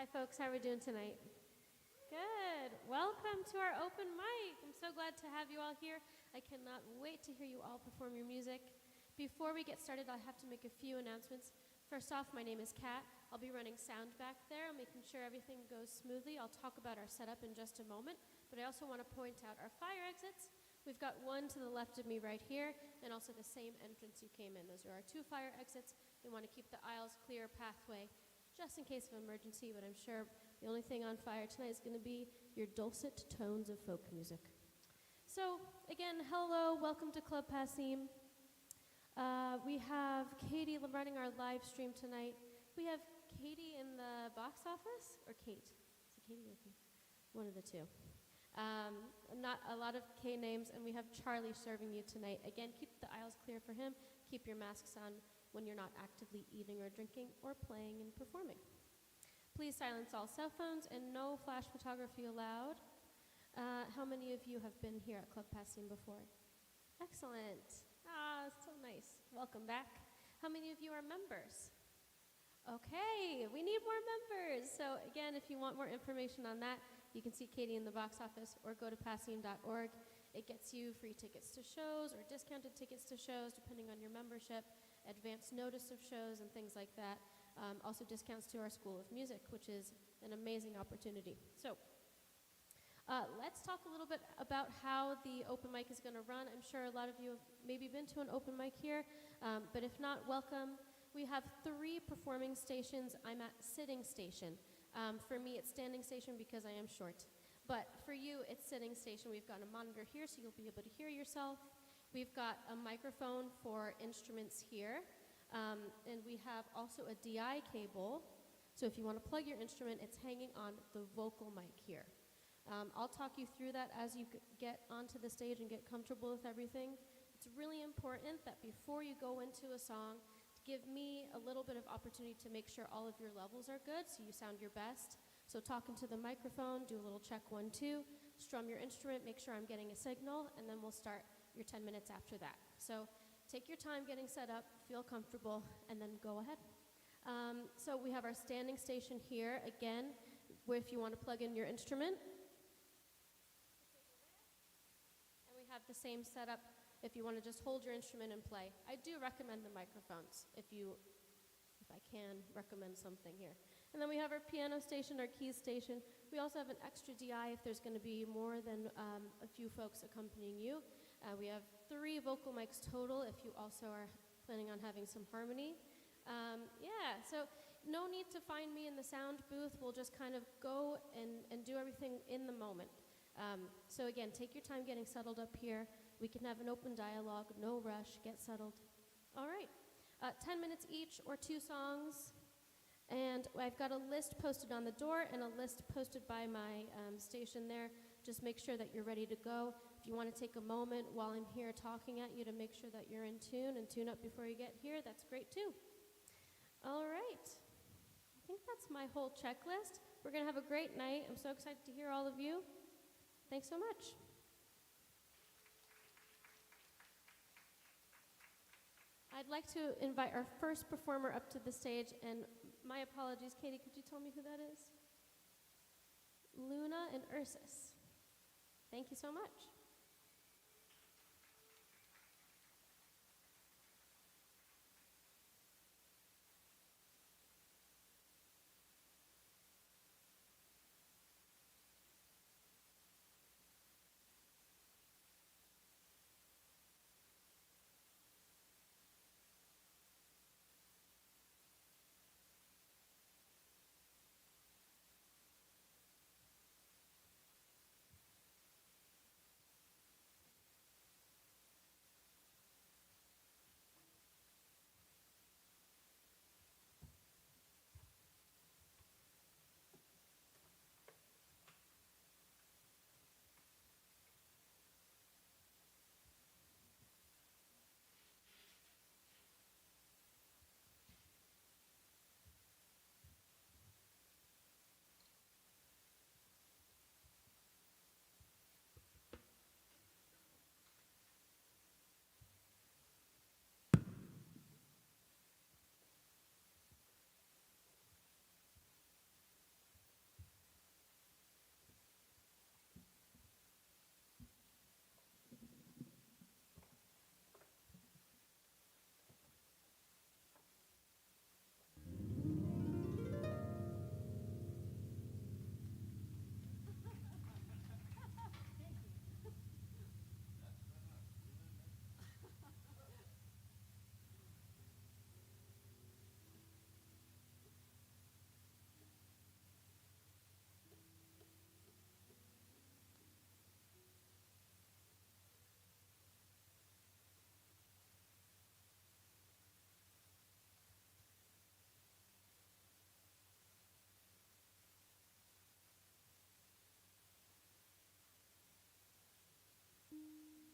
Hi, folks. How are we doing tonight? Good. Welcome to our open mic. I'm so glad to have you all here. I cannot wait to hear you all perform your music. Before we get started, I have to make a few announcements. First off, my name is Kat. I'll be running sound back there, making sure everything goes smoothly. I'll talk about our setup in just a moment, but I also want to point out our fire exits. We've got one to the left of me right here, and also the same entrance you came in. Those are our two fire exits. We want to keep the aisles clear pathway, just in case of emergency, but I'm sure the only thing on fire tonight is going to be your dulcet tones of folk music. So, again, hello, welcome to Club Passim. We have Katie running our live stream tonight. We have Katie in the box office, or Kate? Is it Katie or Kate? One of the two. Not a lot of K names, and we have Charlie serving you tonight. Again, keep the aisles clear for him. Keep your masks on when you're not actively eating or drinking or playing and performing. Please silence all cell phones and no flash photography allowed. How many of you have been here at Club Passim before? Excellent. So nice. Welcome back. How many of you are members? Okay, we need more members. So again, if you want more information on that, you can see Katie in the box office or go to passim.org. It gets you free tickets to shows or discounted tickets to shows depending on your membership, advance notice of shows and things like that. Also discounts to our School of Music, which is an amazing opportunity. So let's talk a little bit about how the open mic is going to run. I'm sure a lot of you have maybe been to an open mic here, but if not, welcome. We have 3 performing stations. I'm at sitting station. For me, it's standing station because I am short. But for you, it's sitting station. We've got a monitor here, so you'll be able to hear yourself. We've got a microphone for instruments here. And we have also a DI cable. So if you want to plug your instrument, it's hanging on the vocal mic here. I'll talk you through that as you get onto the stage and get comfortable with everything. It's really important that before you go into a song, give me a little bit of opportunity to make sure all of your levels are good so you sound your best. So talk into the microphone, do a little check 1, 2, strum your instrument, make sure I'm getting a signal, and then we'll start your 10 minutes after that. So take your time getting set up, feel comfortable, and then go ahead. So we have our standing station here, again, where if you want to plug in your instrument. And we have the same setup if you want to just hold your instrument and play. I do recommend the microphones if I can recommend something here. And then we have our piano station, our keys station. We also have an extra DI if there's going to be more than a few folks accompanying you. We have 3 vocal mics total if you also are planning on having some harmony. So no need to find me in the sound booth. We'll just kind of go and do everything in the moment. So again, take your time getting settled up here. We can have an open dialogue, no rush, get settled. All right, 10 minutes each or 2 songs. And I've got a list posted on the door and a list posted by my station there. Just make sure that you're ready to go. If you want to take a moment while I'm here talking at you to make sure that you're in tune and tune up before you get here, that's great too. All right. I think that's my whole checklist. We're going to have a great night. I'm so excited to hear all of you. Thanks so much. I'd like to invite our first performer up to the stage, and my apologies, Katie, could you tell me who that is? Luna and Ursus. Thank you so much.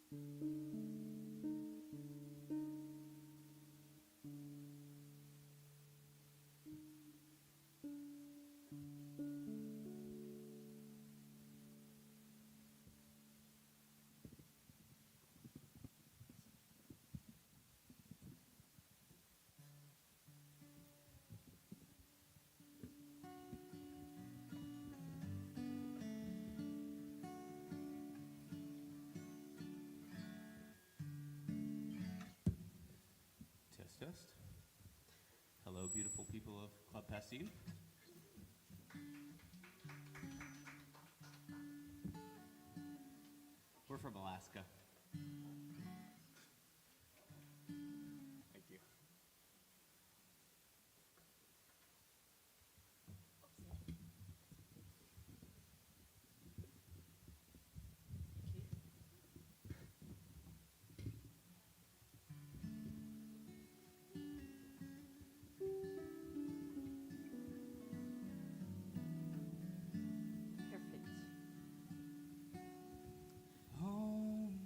Test. Hello, beautiful people of Club Passim. We're from Alaska. Thank you. Perfect. Home,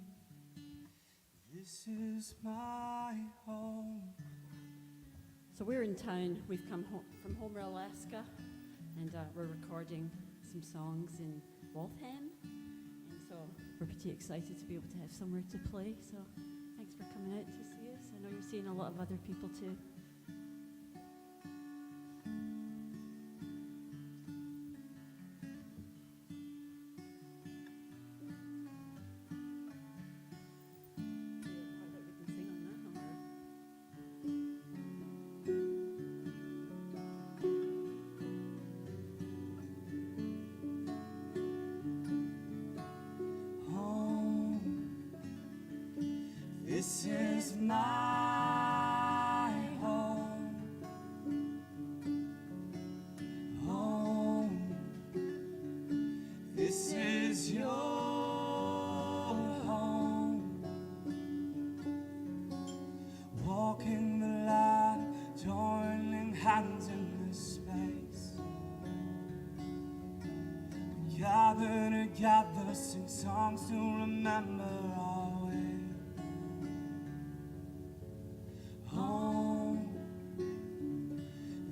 this is my home. So we're in town. We've come from Homer, Alaska, and we're recording some songs in Waltham. And so we're pretty excited to be able to have somewhere to play. So thanks for coming out to see us. I know you're seeing a lot of other people too. This is my home. Home. This is your home. Walking the line, joining hands in this space. Gather together, sing songs to remember our way.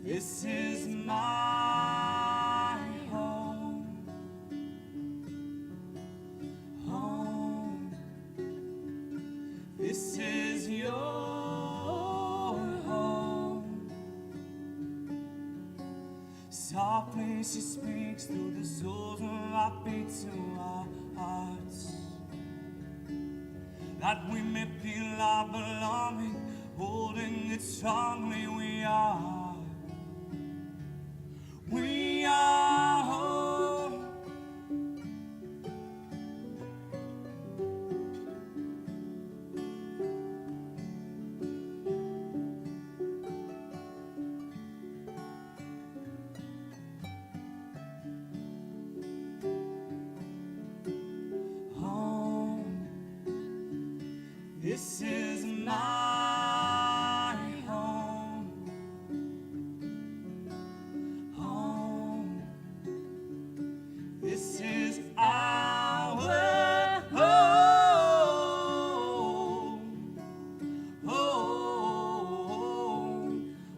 This is my home. Home. This is your home. Softly she speaks through the souls of our beats to our hearts, that we may feel our belonging, holding it strongly. We are home. Home. This is my home. Home. This is our home. Home.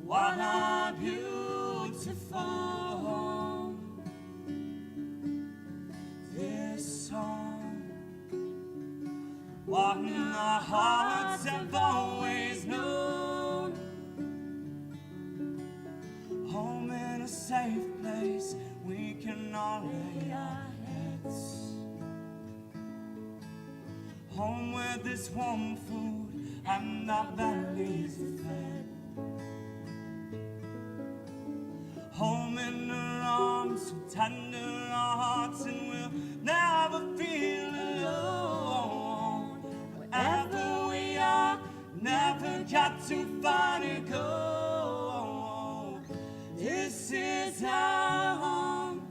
What a beautiful home. This home, what our hearts have always known. Home in a safe place, we can all lay our heads. Home where there's warm food and our bellies are fed. Home in her arms, so tender our hearts, and we'll never feel alone. Wherever we are, never got too far to go. This is our home.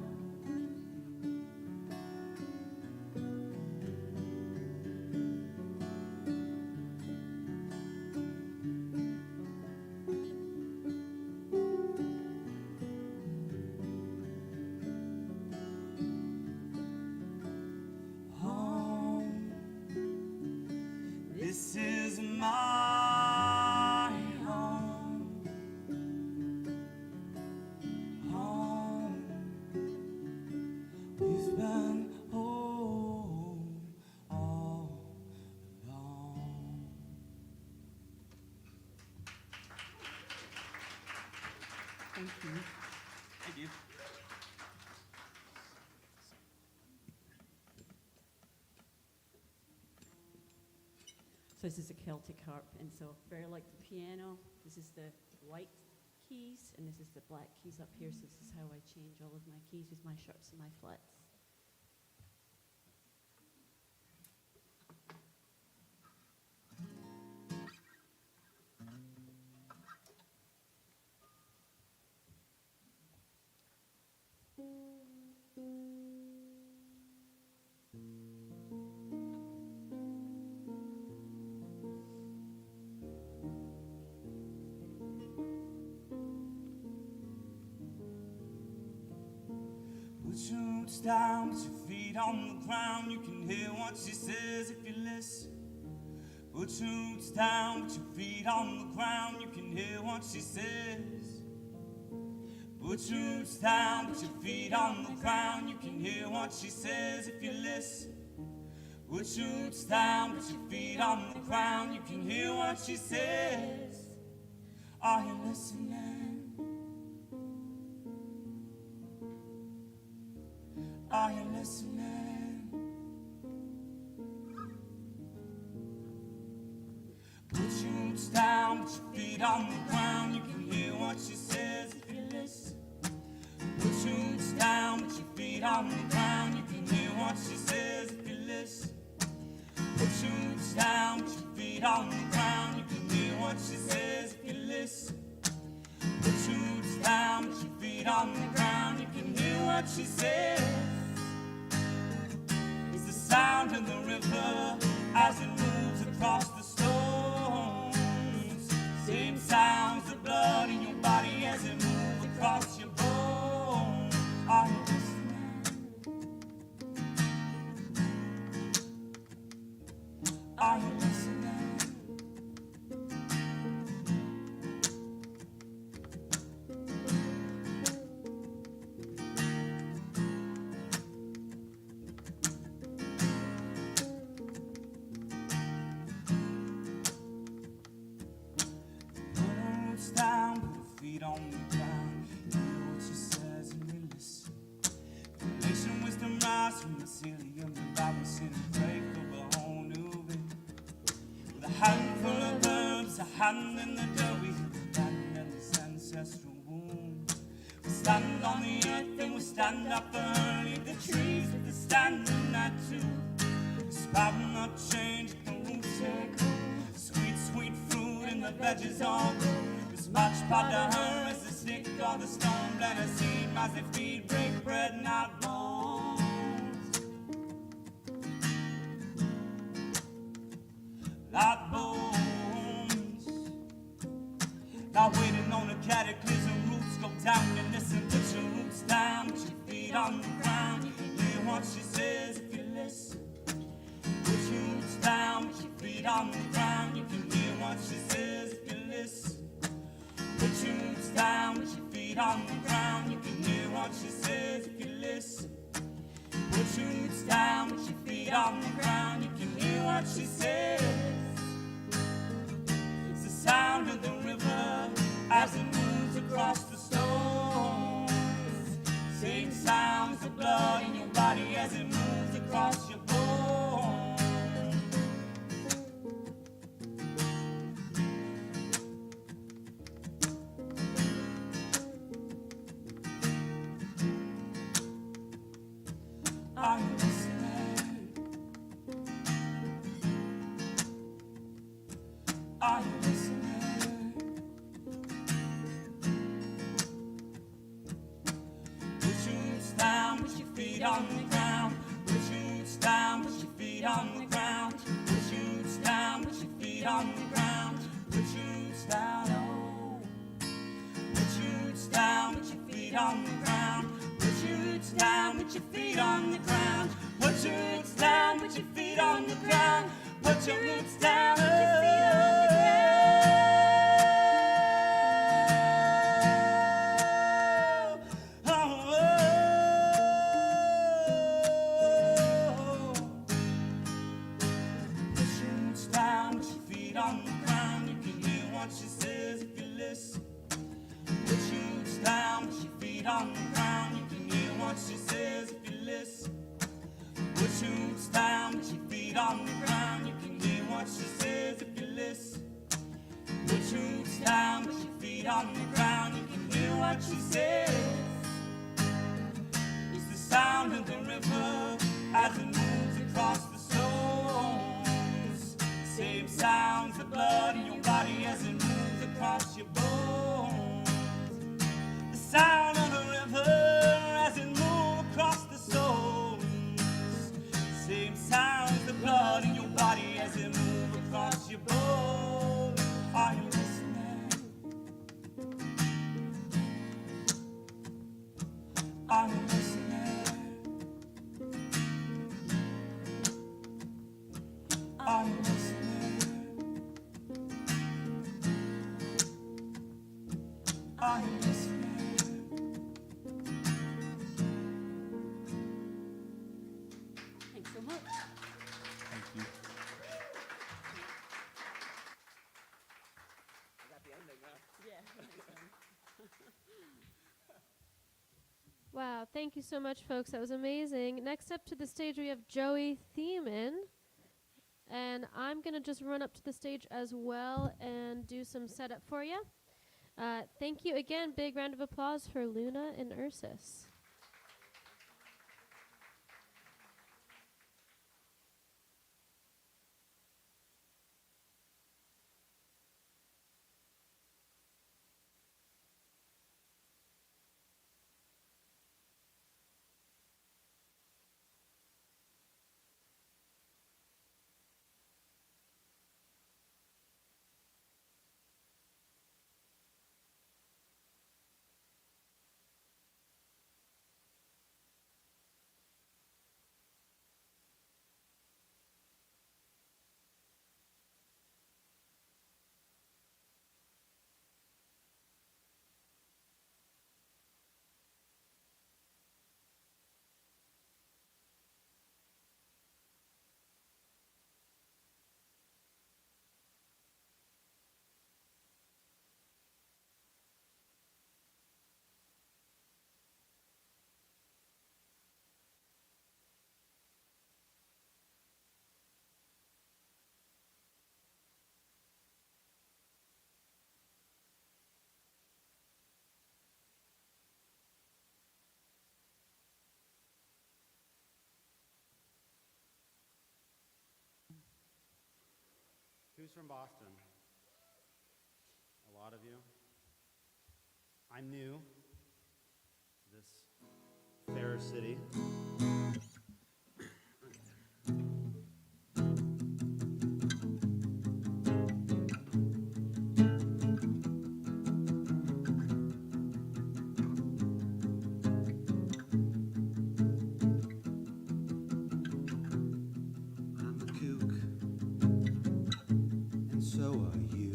Home. Thank you. Thank you. So this is a Celtic harp, and so very like the piano, this is the white keys, and this is the black keys up here, so this is how I change all of my keys with my sharps and my flats. Put your roots down, put your feet on the ground. You can hear what she says if you listen. Put your roots down, put your feet on the ground. You can hear what she says. Put your roots down, put your feet on the ground. You can hear what she says if you listen. Put your roots down, put your feet on the ground. You can hear what she says. Are you listening? Are you listening? Put your roots down, put your feet on the ground. You can hear what she says if you listen. Put your roots down, put your feet on the ground. You can hear what she says if you listen. Put your roots down, put your feet on the ground. You can hear what she says if you listen. Put your roots down, put your feet on the ground. You can hear what she says. It's the sound of the river as it moves across the stones. Same sounds, the blood in your body as it moves across your bones. Are you listening? Are you listening? Put her roots down, put her feet on the ground. You hear what she says and you listen. Creation wisdom rise from the ceiling. The Bible said and break over a whole new way. With a handful of herbs, a hand in the dirt, we hear the land and this ancestral womb. We stand on the earth and we stand up early. The trees with the standing that too. The sprout will not change, the roots take hold. Sweet, sweet fruit and the veggies all grow. As much pot to her as the stick or the stone. Plant a seed, as they feed, break bread, not bones. Not bones. Not waiting on a cataclysm. Roots go down and listen. Put your roots down, put your feet on the ground. Hear what she says if you listen. Put your roots down, put your feet on the ground. You can hear what she says if you listen. Put your roots down, put your feet on the ground. You can hear what she says if you listen. Put your roots down, put your feet on the ground. You can hear what she says. It's the sound of the river as it moves across the stones. Same sounds, the blood in your body as it moves across your bones. Are you listening? Are you listening? Put your roots down, put your feet on the ground. Put your roots down, put your feet on the ground. Put your roots down, put your feet on the ground. Put your roots down, oh. Put your roots down, put your feet on the ground. Put your roots down, put your feet on the ground. Put your roots down, put your feet on the ground. Put your roots down, put your feet on the ground. Oh, oh, oh. Put your roots down, put your feet on the ground. You can hear what she says if you listen. Put your roots down. on the ground, you can hear what she says. It's the sound of the river as it moves across the stones. Same sounds of blood in your body as it moves across your bones. The sound of the river as it moves across the stones. Same sounds of blood in your body as it moves across your bones. Are you listening? Are you listening? Are you listening? Are you listening? Thanks so much. Thank you. Yeah. Wow, thank you so much, folks. That was amazing. Next up to the stage, we have Joey Thiemann. And I'm going to just run up to the stage as well and do some setup for you. Thank you again. Big round of applause for Luna and Ursus. Who's from Boston? A lot of you. I'm new to this fair city. I'm a kook, and so are you.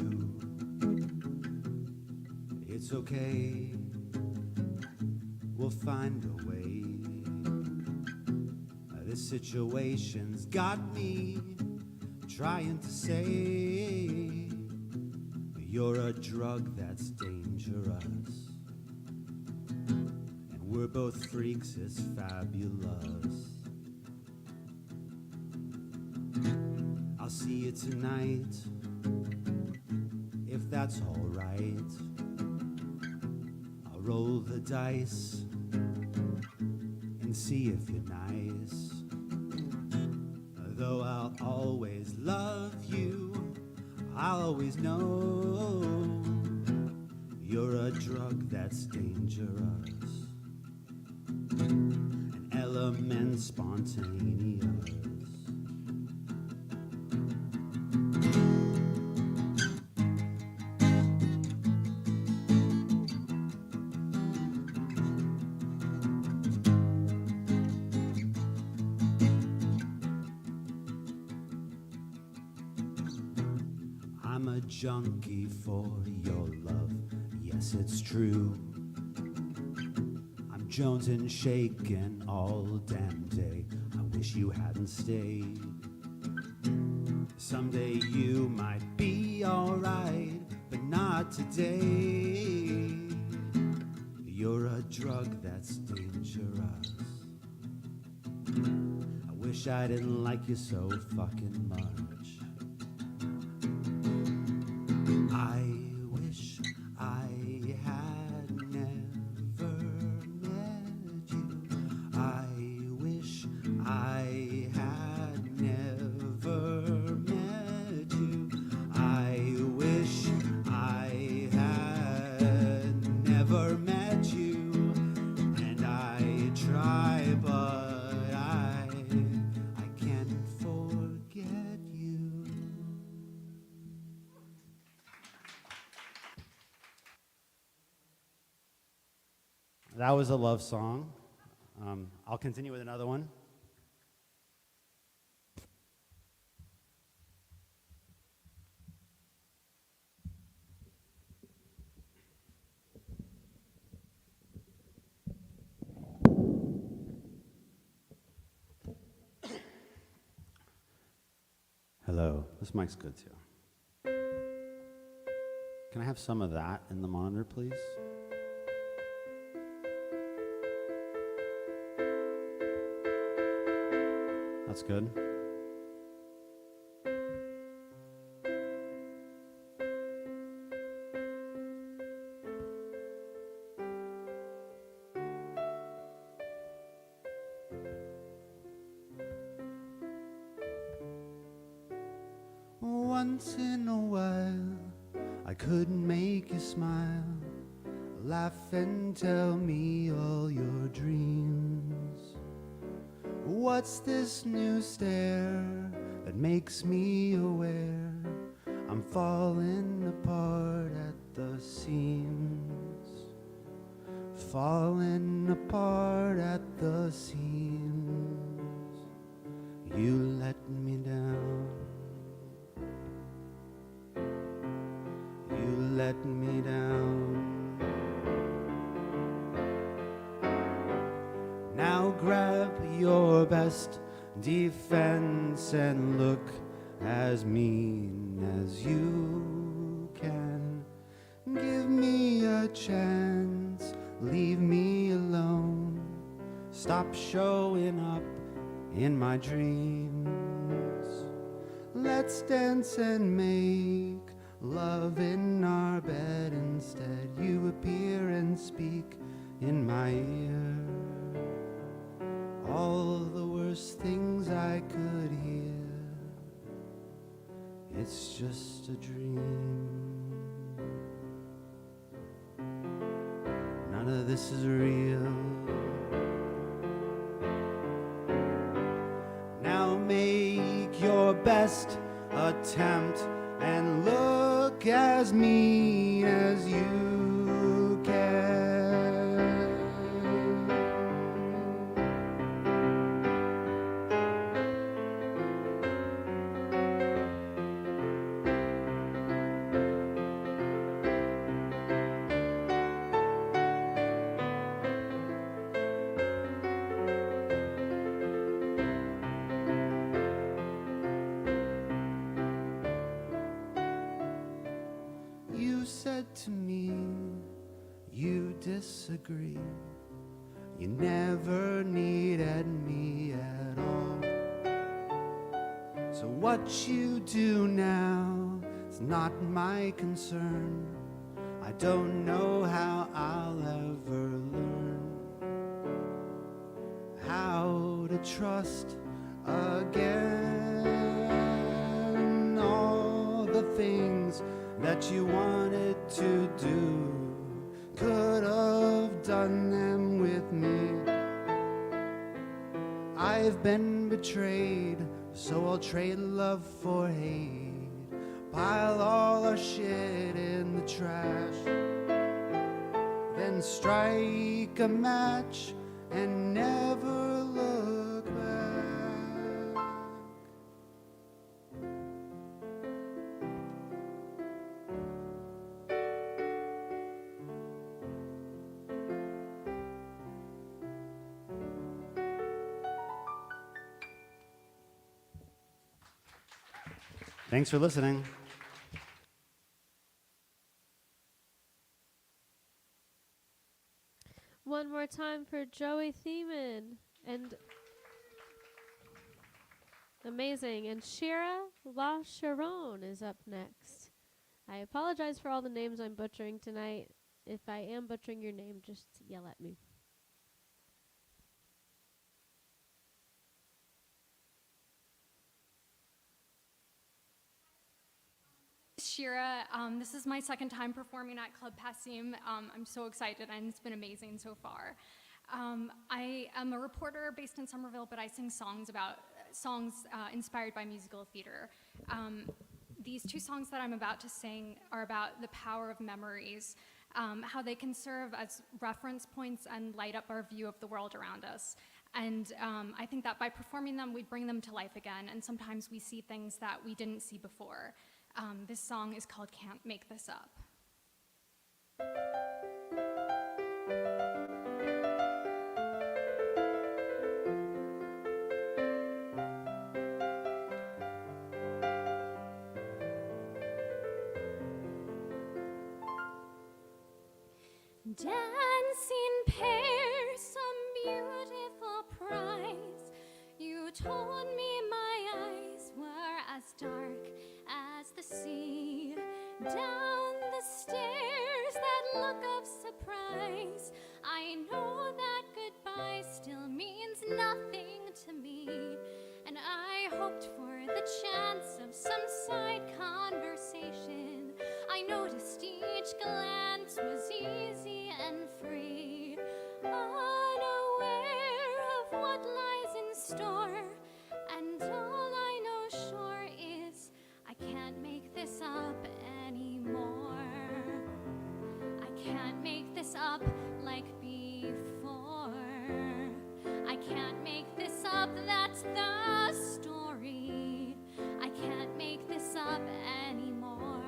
It's okay, we'll find a way. This situation's got me trying to say you're a drug that's dangerous, and we're both freaks, it's fabulous. I'll see you tonight, if that's all right. I'll roll the dice and see if you're nice. Though I'll always love you, I'll always know you're a drug that's dangerous, an element spontaneous. I'm a junkie for your love, yes it's true. I'm jonesing, shaking all damn day. I wish you hadn't stayed. Someday you might be alright, but not today. You're a drug that's dangerous. I wish I didn't like you so fucking much. I wish I That was a love song. I'll continue with another one. Hello. This mic's good too. Can I have some of that in the monitor, please? That's good. Once in a while, I could make you smile, laugh and tell me all your dreams. What's this new stare that makes me aware I'm falling apart at the seams, falling apart at the seams. You let me down. You let me down. Now grab your best defense and look as mean as you can. Give me a chance, leave me alone. Stop showing up in my dreams. Let's dance and make love in our bed instead. You appear and speak in my ear all the worst things I could hear. It's just a dream. None of this is real. Now make your best attempt and look as mean as you can. You said to me you disagree. You never needed me at all. So what you do now is not my concern. I don't know how I'll ever learn how to trust again. All the things that you wanted to do, could have done them with me. I've been betrayed, so I'll trade love for hate. Pile all our shit in the trash, then strike a match and never look back. Thanks for listening. One more time for Joey Thiemann. And amazing. And Shira La Sharon is up next. I apologize for all the names I'm butchering tonight. If I am butchering your name, just yell at me. Shira, this is my second time performing at Club Passim. I'm so excited and it's been amazing so far. I am a reporter based in Somerville, but I sing songs inspired by musical theater. These two songs that I'm about to sing are about the power of memories. how they can serve as reference points and light up our view of the world around us. And I think that by performing them, we bring them to life again, and sometimes we see things that we didn't see before. This song is called Can't Make This Up. Dancing pairs, some beautiful prize. You told me my eyes were as dark as the sea. Down the stairs, that look of surprise. I know that goodbye still means nothing to me. And I hoped for the chance of some side conversation. I noticed each glance was easy and free, unaware of what lies in store. And all I know sure is I can't make this up anymore. I can't make this up like before. I can't make this up, that's the story. I can't make this up anymore.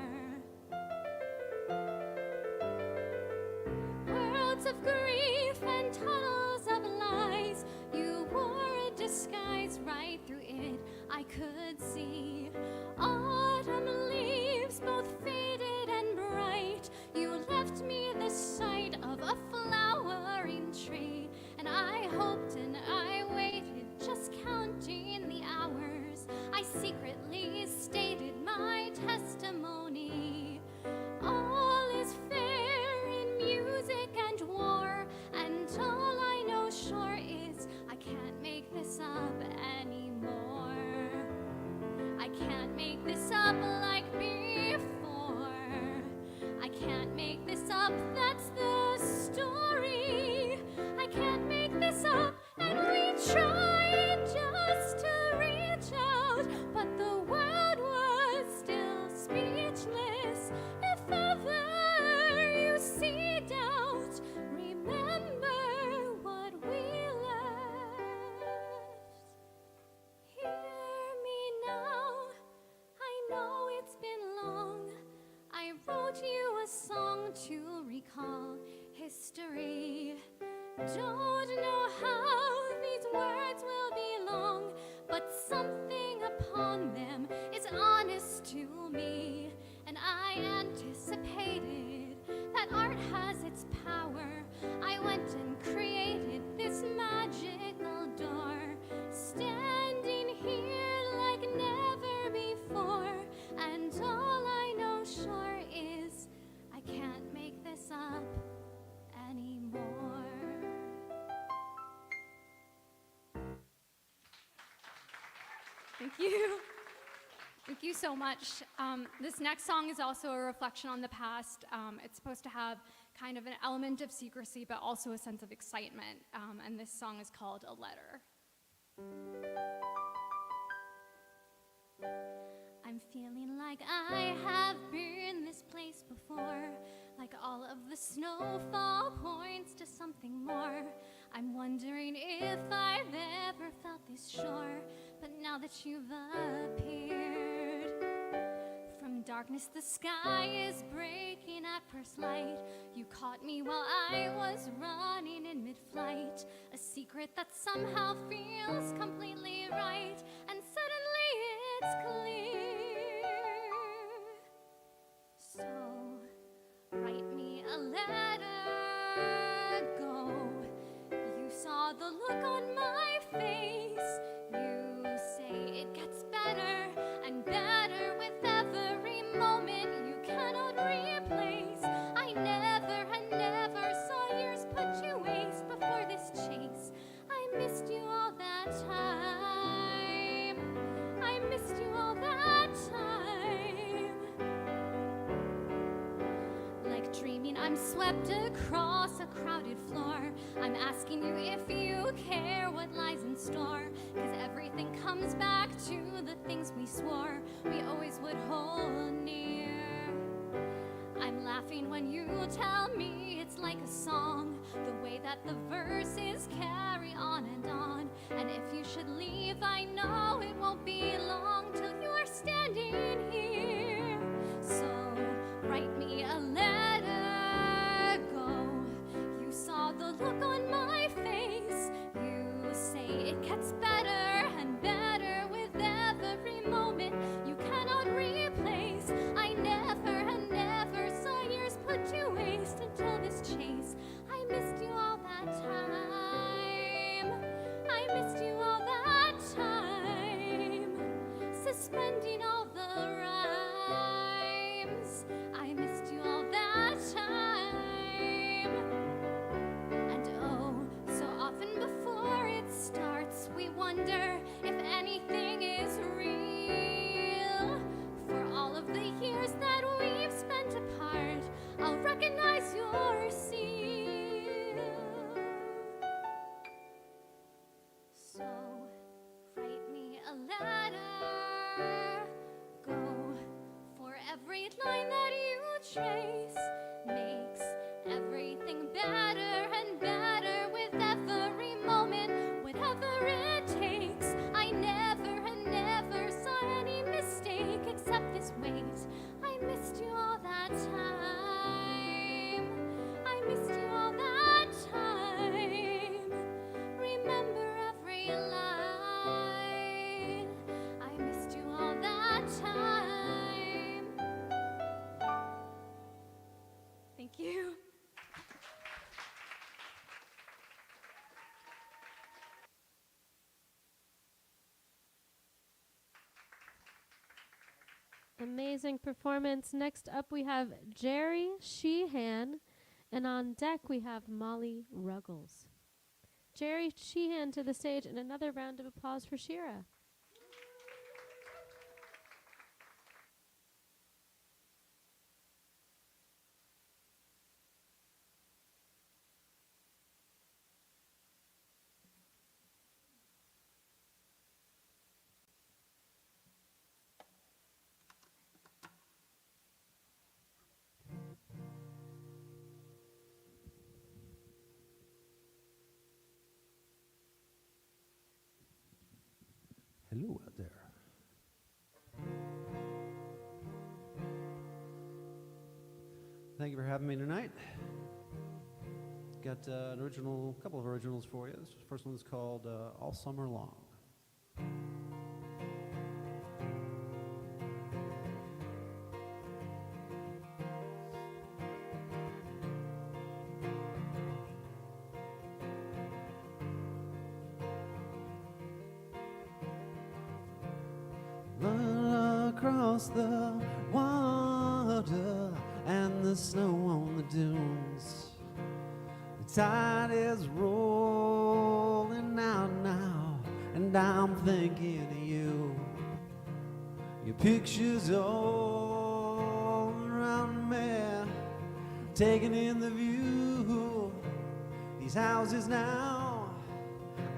Worlds of grief and tunnels of lies. You wore a disguise, right through it I could see. Autumn leaves, both faded and bright. You left me the sight of a flowering tree. And I hoped and I waited, just counting the hours. I secretly stated my testimony. All is fair in music and war, and all I know sure is I can't make this up anymore. I can't make this up like before. I can't make this up, that's the story. I can't make this up, and we tried just to reach out, but the world was still speechless. If ever you see doubt, remember what we left. Hear me now, I know it's been long. I wrote you a song to recall history. Don't know how these words will be long, but something upon them is honest to me. And I anticipated that art has its power. I went and created this magical door, standing here like never before. And all I know sure is I can't make this up anymore. Thank you. Thank you so much. This next song is also a reflection on the past. It's supposed to have kind of an element of secrecy, but also a sense of excitement. And this song is called A Letter. I'm feeling like I have been this place before, like all of the snowfall points to something more. I'm wondering if I've ever felt this sure, but now that you've appeared, from darkness the sky is breaking at first light. You caught me while I was running in mid-flight, a secret that somehow feels completely right, and suddenly it's clear. So write me a letter, go. You saw the look on my face. You say it gets better and better with every moment you cannot replace. I never and never saw years put you waste before this chase. I missed you all that time. I missed you all that time. Like dreaming, I'm swept across a crowded floor. I'm asking you if you care what lies in store, 'cause everything comes back to the things we swore we always would hold near. I'm laughing laughing when you tell me it's like a song, the way that the verses carry on and on. And if you should leave, I know it won't be long till you are standing here. So write me a letter, go. You saw the look on my face. You say it gets better and better with every moment you cannot replace. I never and never saw years put to waste until this chase. I missed you all that time. I missed you all that time. Suspending all the rhymes. I missed you all that time. And oh, so often before it starts, we wonder if anything is real. For all of the years that we've spent apart, I'll recognize your seal. So write me a letter, go. For every line that you trace makes everything better and better with every moment, whatever it takes. I never and never saw any mistake except this wait. I missed you all that time. I missed you all that time. Remember every line. I missed you all that time. Thank you. Amazing performance. Next up, we have Jerry Sheehan, and on deck, we have Molly Ruggles. Jerry Sheehan to the stage, and another round of applause for Shira. Hello out there. Thank you for having me tonight. Got couple of originals for you. This first one is called All Summer Long. Across the water and the snow on the dunes, the tide is rolling out now, and I'm thinking of you. Your pictures all around me, taking in the view. These houses now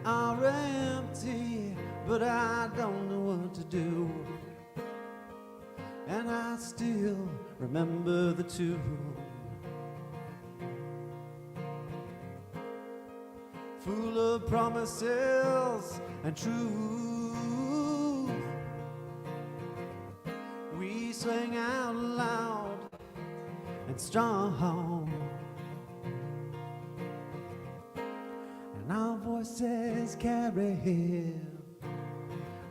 are empty, but I don't know what to do. And I still remember the tune, full of promises and truth. We sang out loud and strong, and our voices carry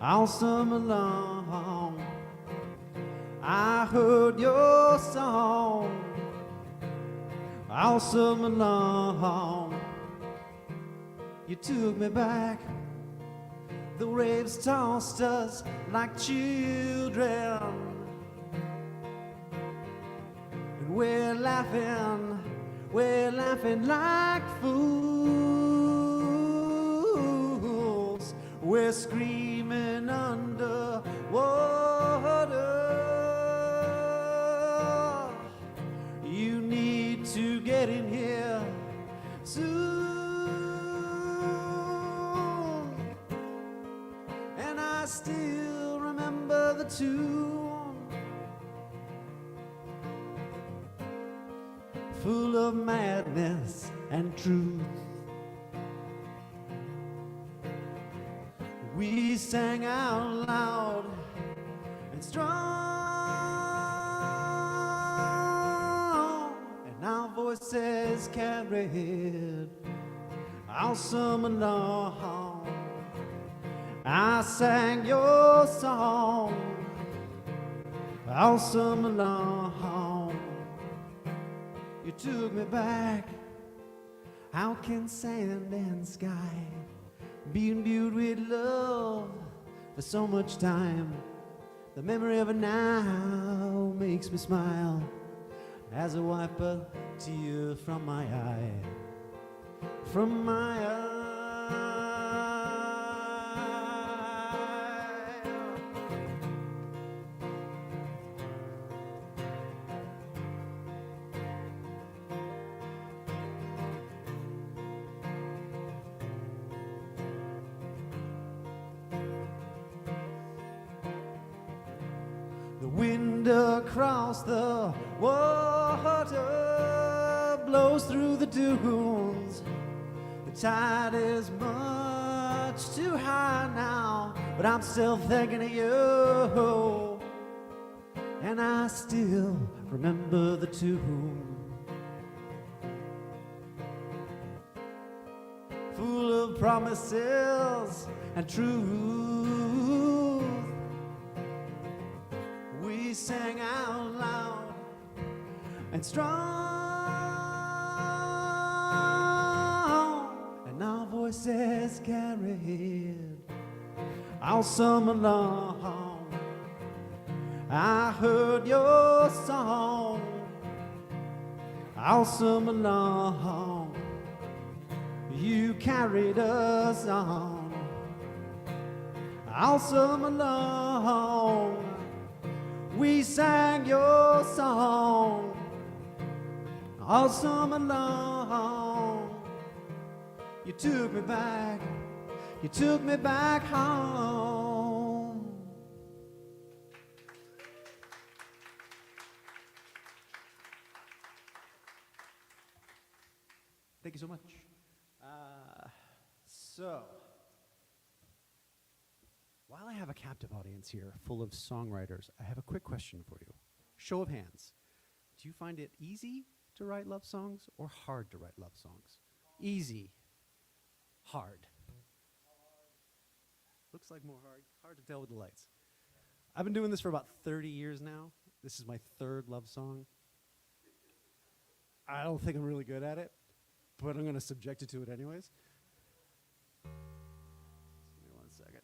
all summer long. I heard your song all summer long. You took me back, the waves tossed us like children, and we're laughing like fools. We're screaming under water. You need to get in here soon. And I still remember the tune, full of madness and truth. We sang out loud and strong, and our voices carried all summer long. I sang your song all summer long. You took me back. How can sand and sky be imbued with love for so much time? The memory of it now makes me smile as I wipe a tear from my eye. From my eye. The wind across the water blows through the dunes. The tide is much too high now, but I'm still thinking of you, and I still remember the tune. Full of promises and truth, we sang out loud and strong, and our voices carried all summer long. I heard your song all summer long. You carried us on all summer long. We sang your song all summer long. You took me back home. Thank you so much. So, while I have a captive audience here full of songwriters, I have a quick question for you. Show of hands. Do you find it easy to write love songs or hard to write love songs? Easy. Hard. Looks like more hard. Hard to tell with the lights. I've been doing this for about 30 years now. This is my third love song. I don't think I'm really good at it, but I'm going to subject it to it anyways. Just give me 1 second.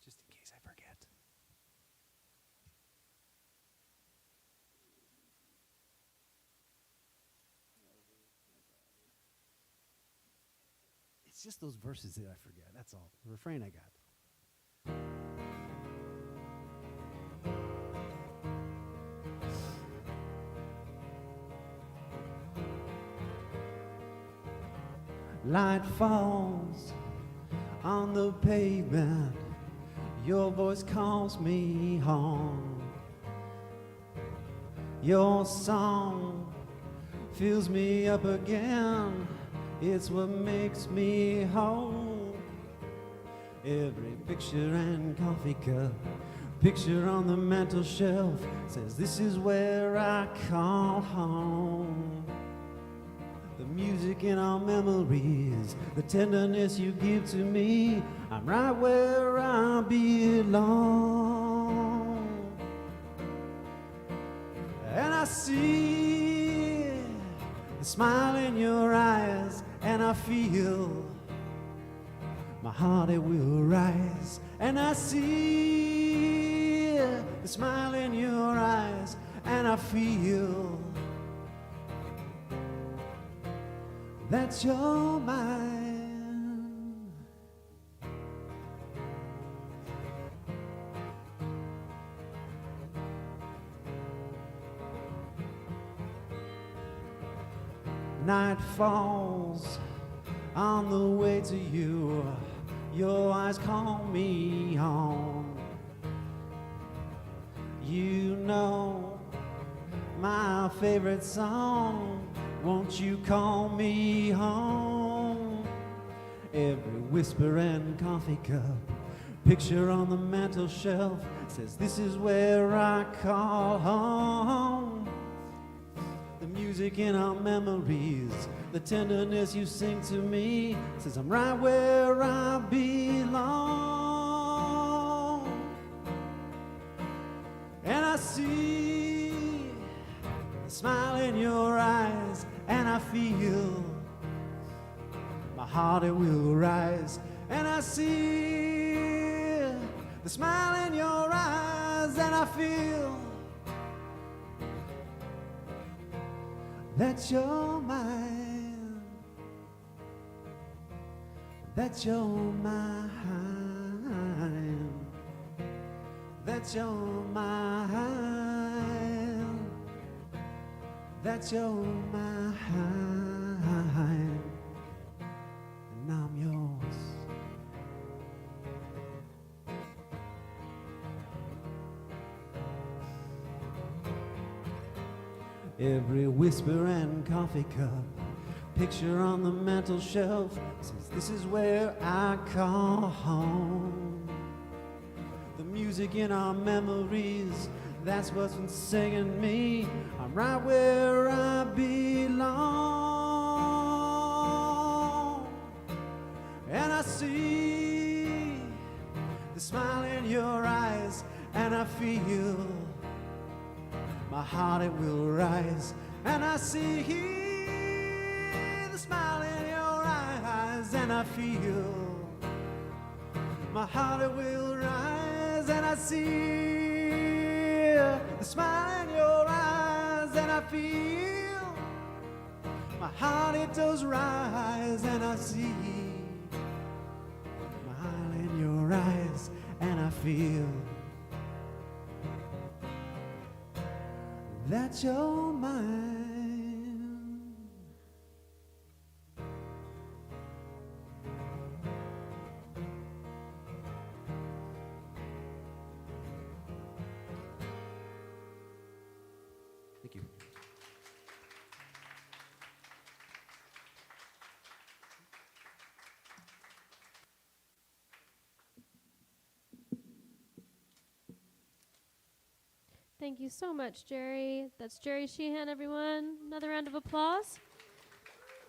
Just in case I forget. It's just those verses that I forget. That's all. The refrain I got. Light falls on the pavement. Your voice calls me home. Your song fills me up again. It's what makes me whole. Every picture and coffee cup, picture on the mantel shelf says this is where I call home. The music in our memories, the tenderness you give to me, I'm right where I belong. And I see the smile in your eyes, and I feel my heart, it will rise. And I see the smile in your eyes, and I feel that you're mine. Night falls On the way to you, your eyes call me home. You know my favorite song, won't you call me home? Every whisper and coffee cup, picture on the mantel shelf says this is where I call home. The music in our memories, the tenderness you sing to me says I'm right where I belong. And I see the smile in your eyes, and I feel my heart it will rise. And I see the smile in your eyes, and I feel that you're mine, that you're mine, that you're mine, that you're mine, and I'm yours. Every whisper and coffee cup, picture on the mantel shelf says this is where I call home. The music in our memories, that's what's been singing me. I'm right where I belong. And I see the smile in your eyes, and I feel my heart it will rise. And I see the smile in your eyes, and I feel my heart it will rise. And I see the smile in your eyes, and I feel my heart it does rise. And I see my heart in your eyes, and I feel that you're mine. Thank you. Thank you so much, Jerry. That's Jerry Sheehan, everyone. Another round of applause.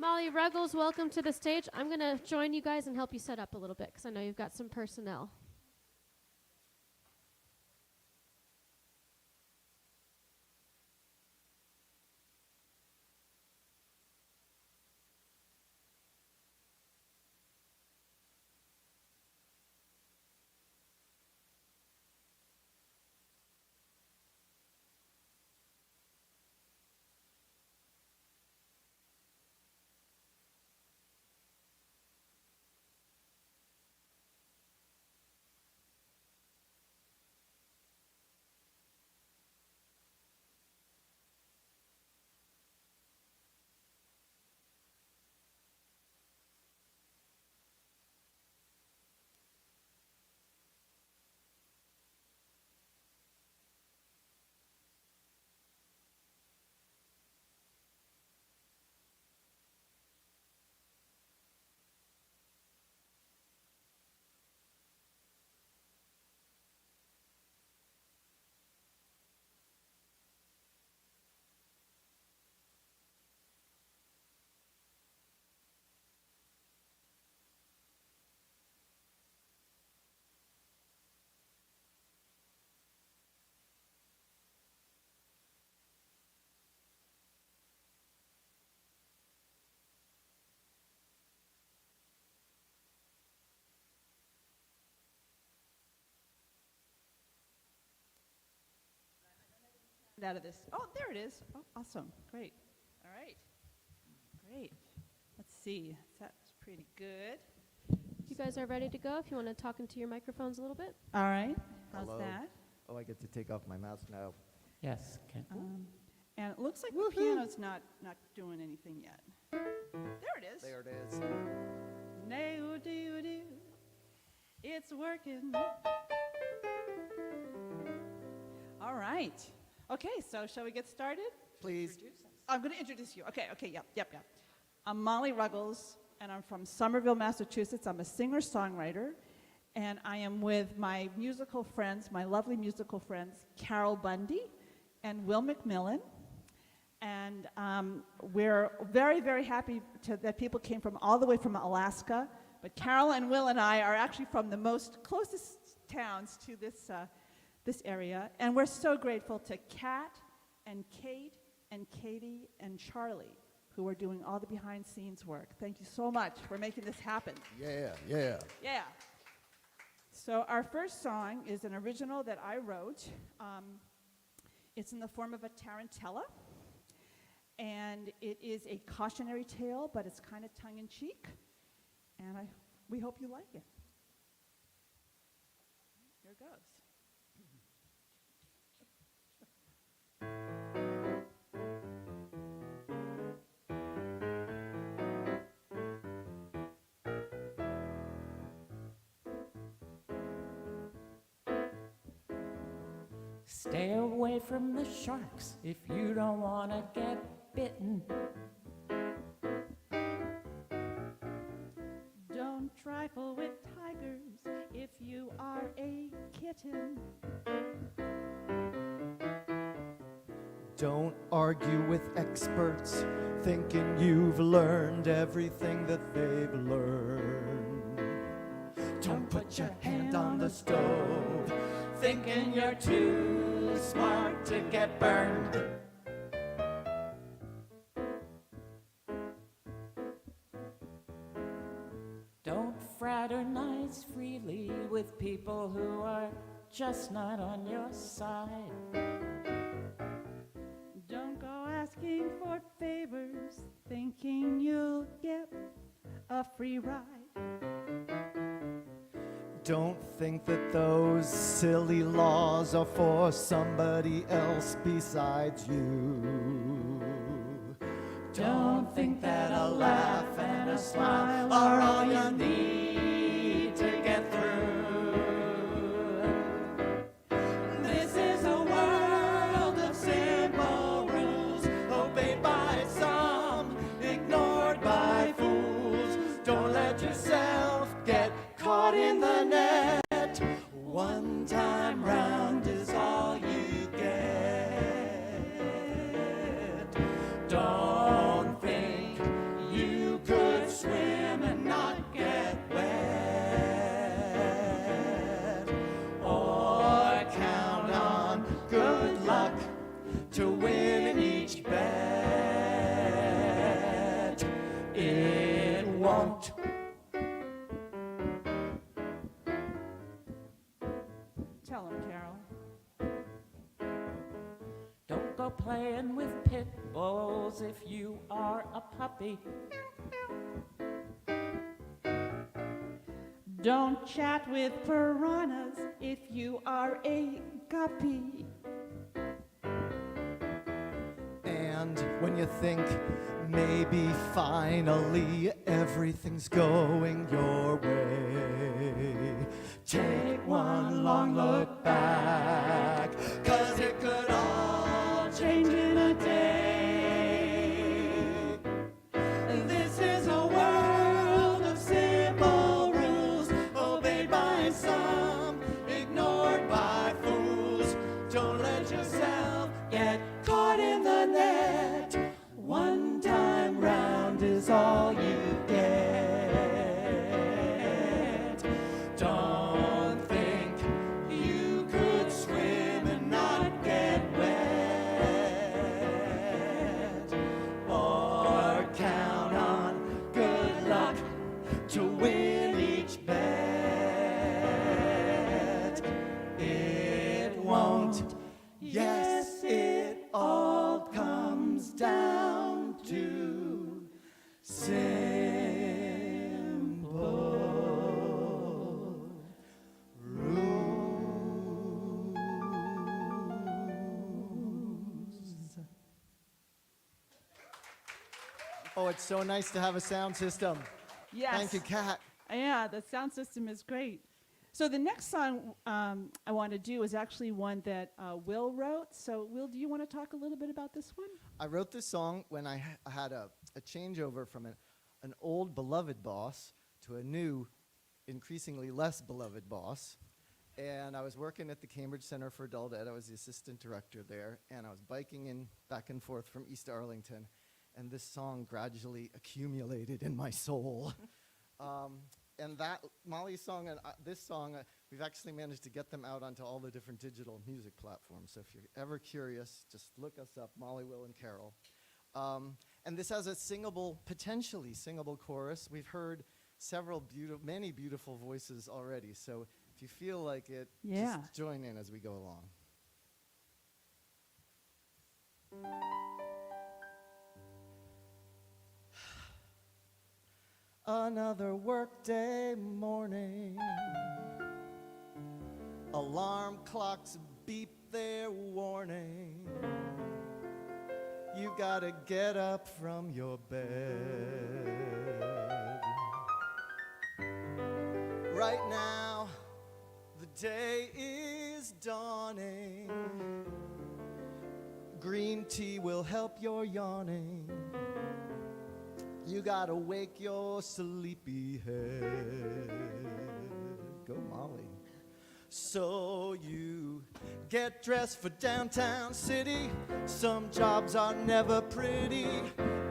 Molly Ruggles, welcome to the stage. I'm going to join you guys and help you set up a little bit because I know you've got some personnel. Out of this. Oh, there it is. Oh, awesome. Great. All right. Great. Let's see. That's pretty good. You guys are ready to go if you want to talk into your microphones a little bit. All right. How's Hello. that? Oh, I get to take off my mask now. Yes. Okay. And it looks like the piano's not doing anything yet. There it is. There it is. Nay-oo-dee-oo-dee. It's working. All right. Okay, so shall we get started? Please. I'm going to introduce you. Okay, yep. I'm Molly Ruggles, and I'm from Somerville, Massachusetts. I'm a singer-songwriter, and I am with my musical friends, my lovely musical friends, Carol Bundy and Will McMillan. And we're very, very happy that people came from all the way from Alaska. But Carol and Will and I are actually from the most closest towns to this area. And we're so grateful to Kat and Kate and Katie and Charlie, who are doing all the behind-scenes work. Thank you so much for making this happen. Yeah. Yeah. So our first song is an original that I wrote. It's in the form of a tarantella. And it is a cautionary tale, but it's kind of tongue-in-cheek. And we hope you like it. Here it goes. Stay away from the sharks if you don't want to get bitten. Don't trifle with tigers if you are a kitten. Don't argue with experts thinking you've learned everything that they've learned. Don't put your hand on the stove thinking you're too smart to get burned. Don't fraternize freely with people who are just not on your side. Don't go asking for favors thinking you'll get a free ride. Don't think that those silly laws are for somebody else besides you. Don't think that a laugh and a smile are all you need to get through. This is a world of simple rules, obeyed by some, ignored by fools. Don't let yourself get caught in the net. One time round is all you get. Don't think you could swim and not get wet, or count on good luck to win in each bet. It won't. Tell him, Carol. Don't go playing with pit bulls if you are a puppy. Don't chat with piranhas if you are a guppy. And when you think maybe finally everything's going your way, take one long look back, 'cause it could all change in a day. This is a world of simple rules, obeyed by some, ignored by fools. Don't let yourself get caught in the net. One time round is all you get. Don't think you could swim and not Oh, it's so nice to have a sound system. Yes. Thank you, Kat. Yeah, the sound system is great. So the next song I want to do is actually one that Will wrote. So Will, do you want to talk a little bit about this one? I wrote this song when I had a changeover from an old beloved boss to a new, increasingly less beloved boss. And I was working at the Cambridge Center for Adult Ed. I was the assistant director there. And I was biking in back and forth from East Arlington. And this song gradually accumulated in my soul. And that, Molly's song and this song, we've actually managed to get them out onto all the different digital music platforms. So if you're ever curious, just look us up, Molly, Will, and Carol. And this has a singable, potentially singable chorus. We've heard many beautiful voices already. So if you feel like it, just join in as we go along. Another workday morning. Alarm clocks beep their warning. You gotta get up from your bed. Right now, the day is dawning. Green tea will help your yawning. You gotta wake your sleepy head. Go, Molly. So you get dressed for downtown city. Some jobs are never pretty,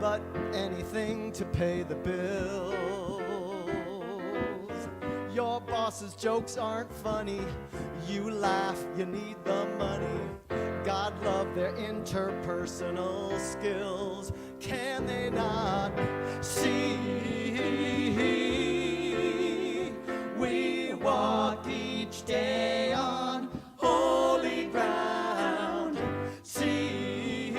but anything to pay the bills. Your boss's jokes aren't funny. You laugh, you need the money. God love their interpersonal skills. Can they not see? We walk each day on holy ground. See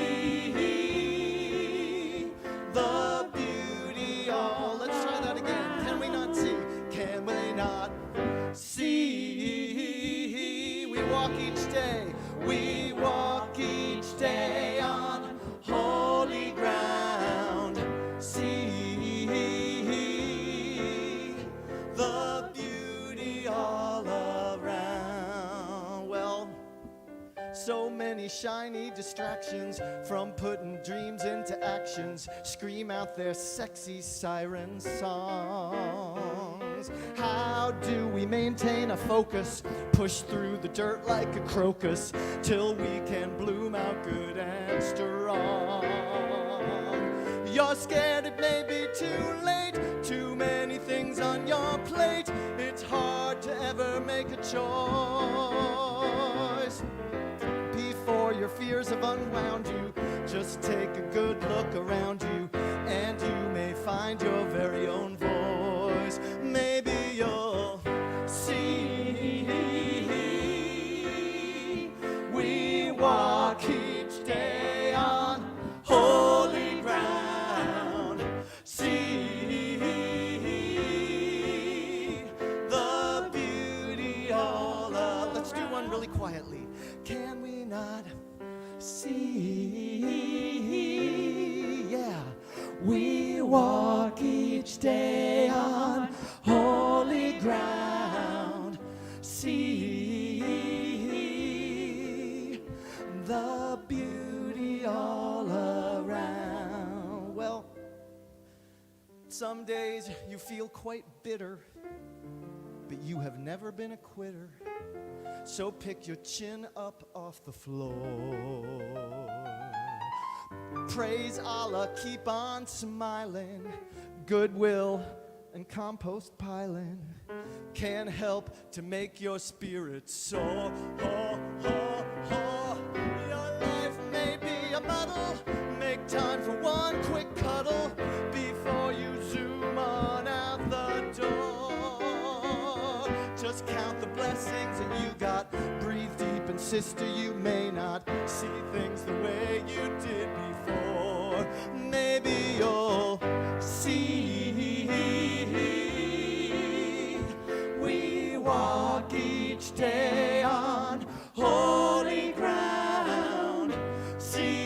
the beauty all. Let's try that again. Can we not see? Can we not see? We walk each day. We walk each day on holy ground. See the beauty all around. Well, so many shiny distractions from putting dreams into actions scream out their sexy siren songs. How do we maintain a focus, push through the dirt like a crocus till we can bloom out good and strong? You're scared it may be too late, too many things on your plate. It's hard to ever make a choice. Before your fears have unwound you, just take a good look around you, and you may find your very own voice. Maybe you'll see. We walk each day on holy ground. See the beauty all of. Let's do one really quietly. Can we not see? Yeah. We walk each day on holy ground. See the beauty all around. Well, some days you feel quite bitter, but you have never been a quitter. So pick your chin up off the floor. Praise Allah, keep on smiling. Goodwill and compost piling can help to make your spirit soar. Oh, oh, oh. Your life may be a muddle. Make time for one quick cuddle before you zoom on out the door. Just count the blessings that you got. Breathe deep, and sister, you may not see things the way you did before. Maybe you'll see. We walk each day on holy ground. See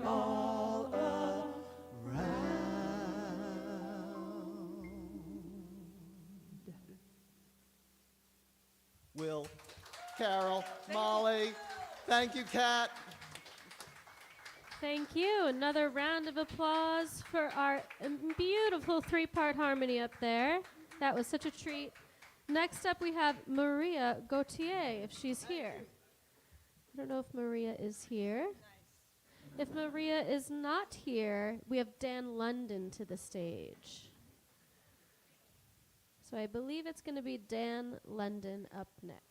all around. Will, Carol, Molly, thank you, Kat. Thank you. Another round of applause for our beautiful three-part harmony up there. That was such a treat. Next up, we have Maria Gauthier, if she's here. I don't know if Maria is here. If Maria is not here, we have Dan London to the stage. So I believe it's going to be Dan London up next.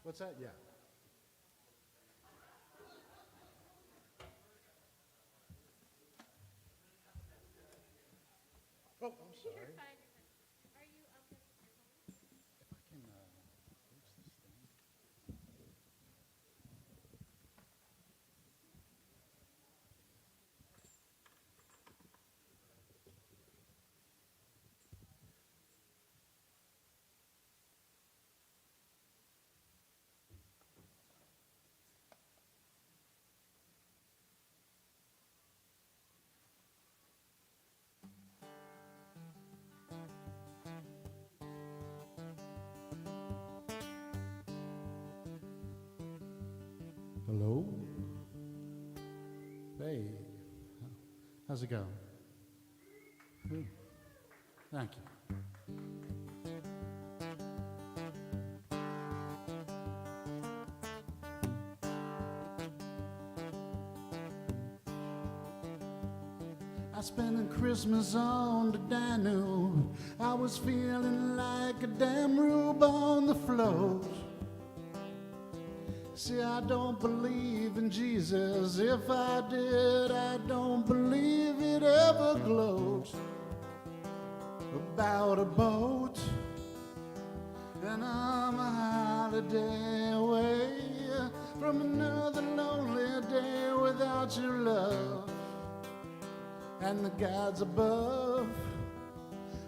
What's that? Yeah. Oh, I'm sorry. If I can fix this thing. Hello? Hey, how's it going? Good. Thank you. I spent a Christmas on the Danube. I was feeling like a damn rube on the float. See, I don't believe in Jesus. If I did, I don't believe it ever glowed about a boat. And I'm a holiday away from another lonely day without your love. And the gods above,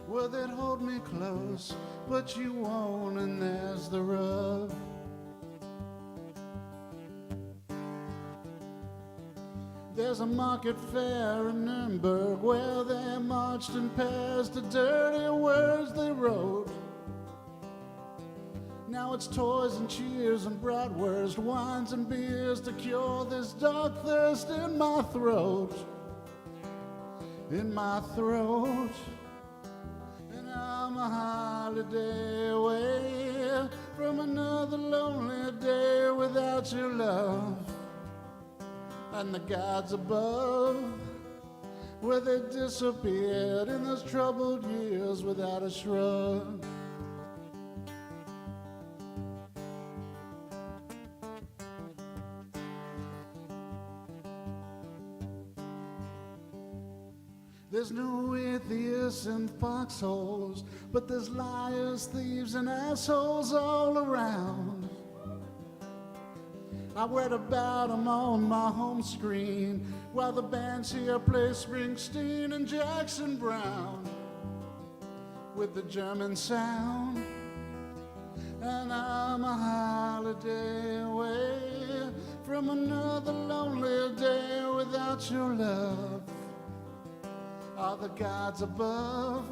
well, they'd hold me close, but you won't, and there's the rub. There's a market fair in Nuremberg where they marched in pairs to dirty words they wrote. Now it's toys and cheers and bratwurst, wines and beers to cure this dark thirst in my throat. In my throat. And I'm a holiday away from another lonely day without your love. And the gods above, where they disappeared in those troubled years without a shrug. There's no atheists in foxholes, but there's liars, thieves, and assholes all around. I read about them on my home screen while the bands here play Springsteen and Jackson Brown with the German sound. And I'm a holiday away from another lonely day without your love. Are the gods above?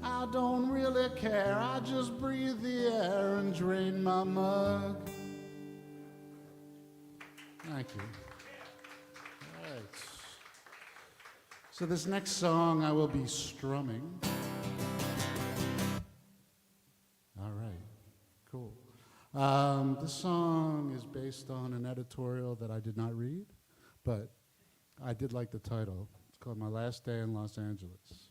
I don't really care, I just breathe the air and drain my mug. Thank you. All right. So this next song I will be strumming. All right, cool. This song is based on an editorial that I did not read, but I did like the title. It's called My Last Day in Los Angeles.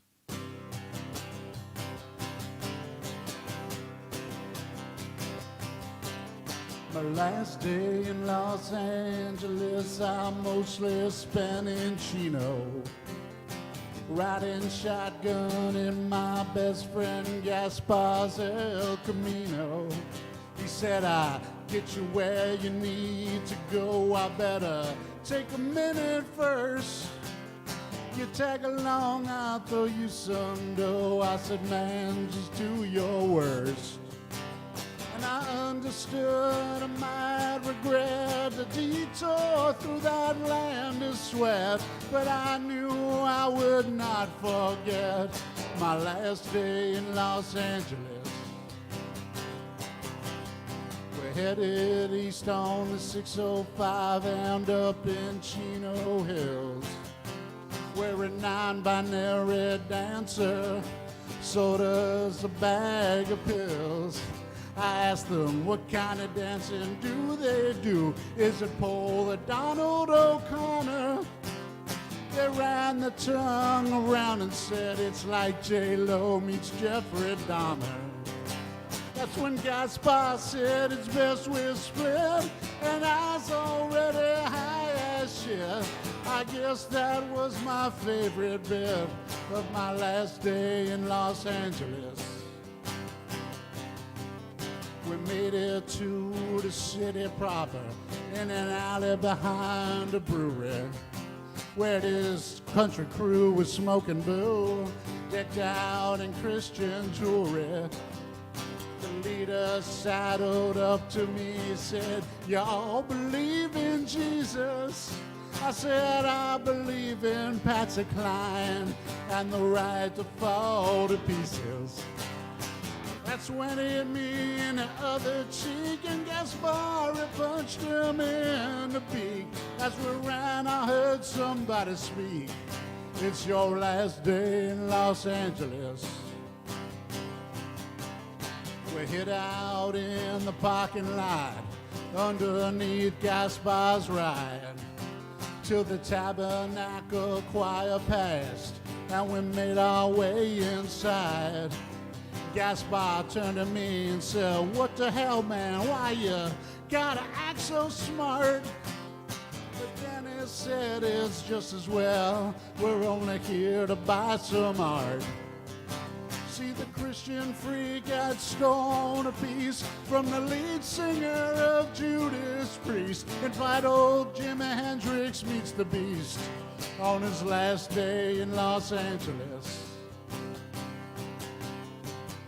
My last day in Los Angeles, I mostly spent in Chino, riding shotgun in my best friend Gaspar's El Camino. He said, "I get you where you need to go. I better take a minute first. You tag along, I'll throw you some dough." I said, "Man, just do your worst." And I understood I might regret the detour through that land of sweat, but I knew I would not forget my last day in Los Angeles. We're headed east on the 605 and up in Chino Hills, where a non-binary dancer sold us a bag of pills. I asked them, what kind of dancing do they do? Is it pole or Donald O'Connor? They ran the tongue around and said it's like J-Lo meets Jeffrey Dahmer. That's when Gaspar said it's best we're split, and I was already high as shit. I guess that was my favorite bit of my last day in Los Angeles. We made it to the city proper in an alley behind a brewery, where this country crew was smoking boo, decked out in Christian jewelry. The leader sidled up to me and said, "Y'all believe in Jesus?" I said, "I believe in Patsy Cline and the right to fall to pieces." That's when he hit me in the other cheek, and Gaspar punched him in the beak. As we ran, I heard somebody speak, "It's your last day in Los Angeles." We hid out in the parking lot underneath Gaspar's ride till the Tabernacle Choir passed and we made our way inside. Gaspar turned to me and said, "What the hell, man, why you gotta act so smart?" But then he said, "It's just as well, we're only here to buy some art." See, the Christian freak got stolen a piece from the lead singer of Judas Priest. In fact, old Jimi Hendrix meets the Beast on his last day in Los Angeles.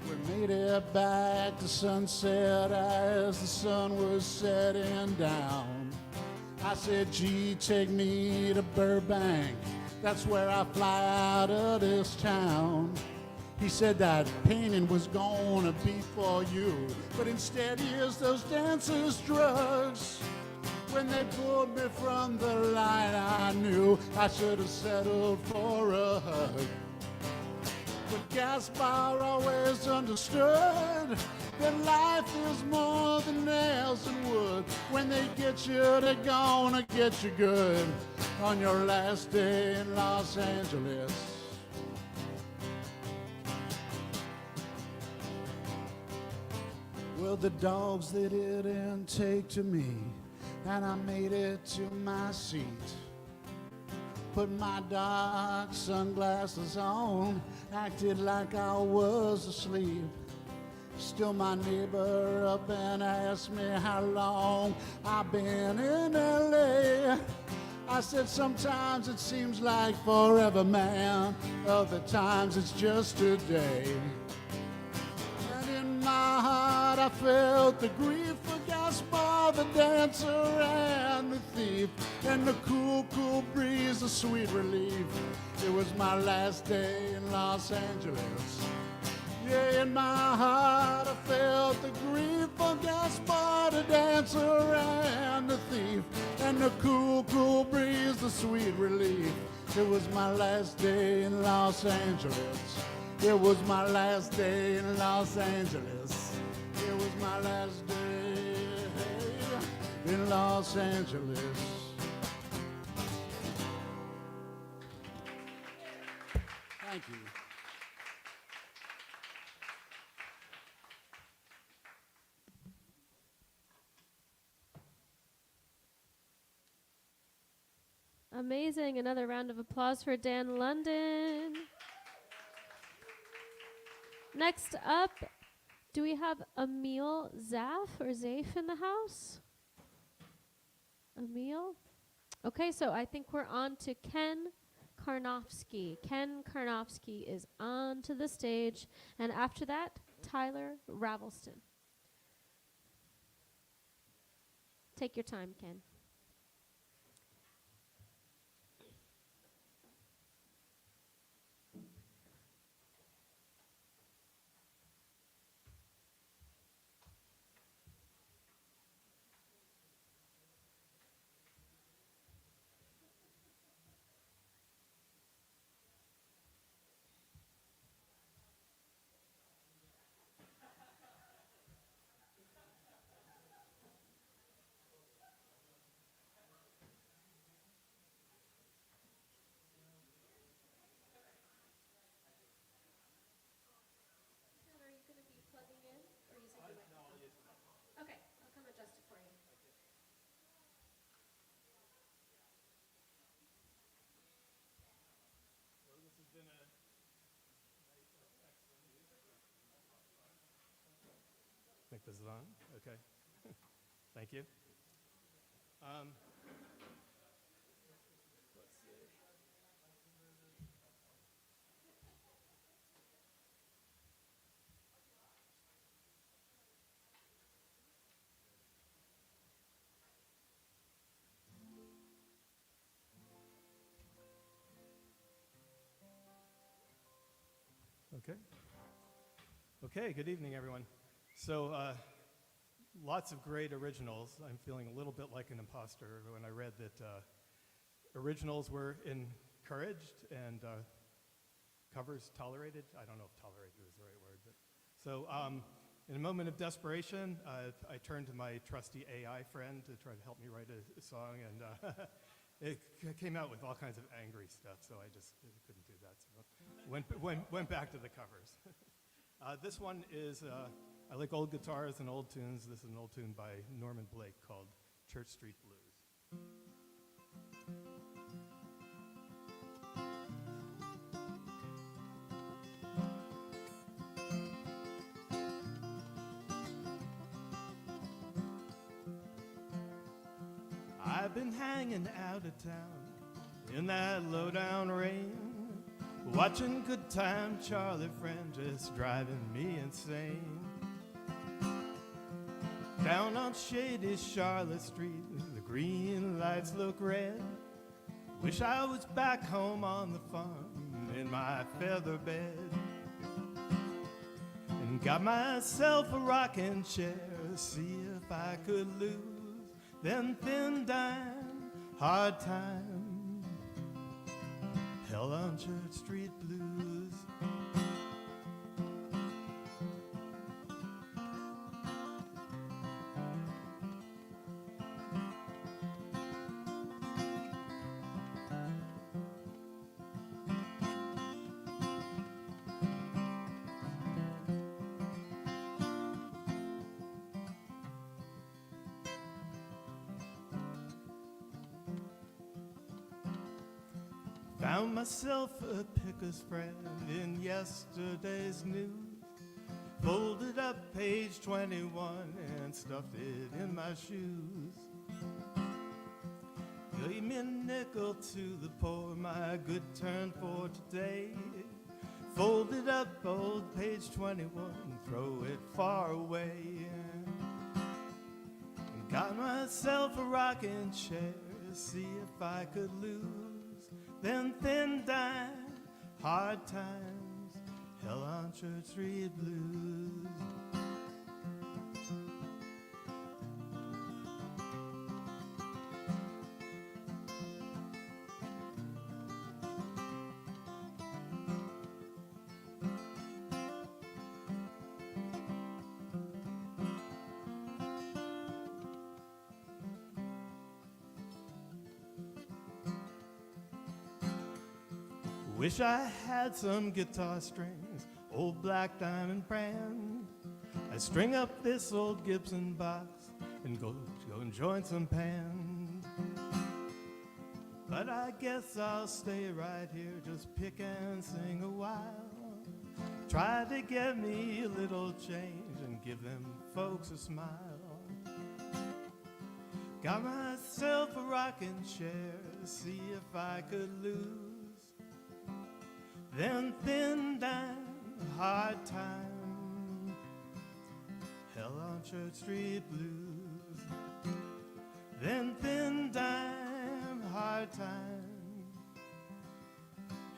We made it back to Sunset as the sun was setting down. I said, "Gee, take me to Burbank. That's where I fly out of this town." He said that painting was gonna be for you, but instead here's those dancers' drugs. When they pulled me from the line, I knew I should have settled for a hug. But Gaspar always understood that life is more than nails and wood. When they get you, they're gonna get you good on your last day in Los Angeles. Well, the dogs, they didn't take to me, and I made it to my seat. Put my dark sunglasses on, acted like I was asleep. Still my neighbor up and asked me how long I've been in LA. I said, "Sometimes it seems like forever, man. Other times it's just a day." And in my heart I felt the grief for Gaspar, the dancer and the thief, and the cool, cool breeze, a sweet relief. It was my last day in Los Angeles. Yeah, in my heart I felt the grief for Gaspar, the dancer and the thief, and the cool, cool breeze, the sweet relief. It was my last day in Los Angeles. It was my last day in Los Angeles. It was my last day in Los Angeles. Thank you. Amazing. Another round of applause for Dan London. Next up, do we have Emil Zaf or Zafe in the house? Emil? Okay, so I think we're on to Ken Karnofsky. Ken Karnofsky is on to the stage. And after that, Tyler Ravelston. Take your time, Ken. Are you going to be plugging in or using the microphone? Okay, I'll come adjust it for you. I think this is on. Okay. Thank you. Let's see. Okay. Okay, good evening, everyone. So, lots of great originals. I'm feeling a little bit like an imposter when I read that originals were encouraged and covers tolerated. I don't know if tolerated is the right word. But so in a moment of desperation, I turned to my trusty AI friend to try to help me write a song, and it came out with all kinds of angry stuff, so I just couldn't do that. So went back to the covers. This one is, I like old guitars and old tunes. This is an old tune by Norman Blake called Church Street Blues. I've been hanging out of town in that low-down rain, watching Good Time Charlie friend just driving me insane. Down on shady Charlotte Street, the green lights look red. Wish I was back home on the farm in my feather bed, and got myself a rocking chair, see if I could lose them thin dime hard time hell on Church Street Blues. Found myself a picker's friend in yesterday's news, folded up page 21 and stuffed it in my shoes. Gave me a nickel to the poor, my good turn for today. Folded up old page 21, throw it far away. And got myself a rocking chair, see if I could lose them thin dime hard times hell on Church Street Blues. Wish I had some guitar strings, old black diamond brand. I'd string up this old Gibson box and go and join some band. but I guess I'll stay right here, just pick and sing a while. Try to get me a little change and give them folks a smile. Got myself a rocking chair, see if I could lose. Then thin dime, hard time, hell on Church Street blues. Then thin dime, hard time,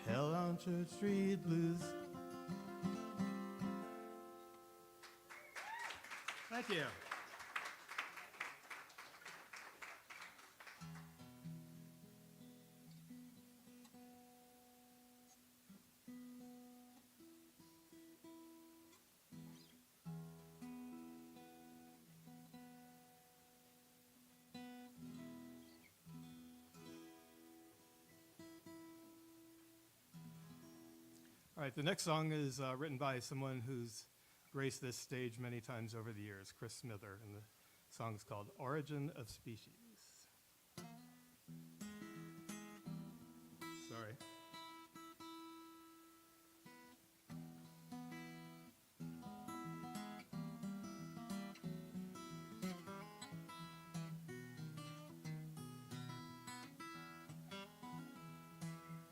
hell on Church Street blues. Thank you. All right, the next song is written by someone who's graced this stage many times over the years, Chris Smither, and the song is called Origin of Species. Sorry.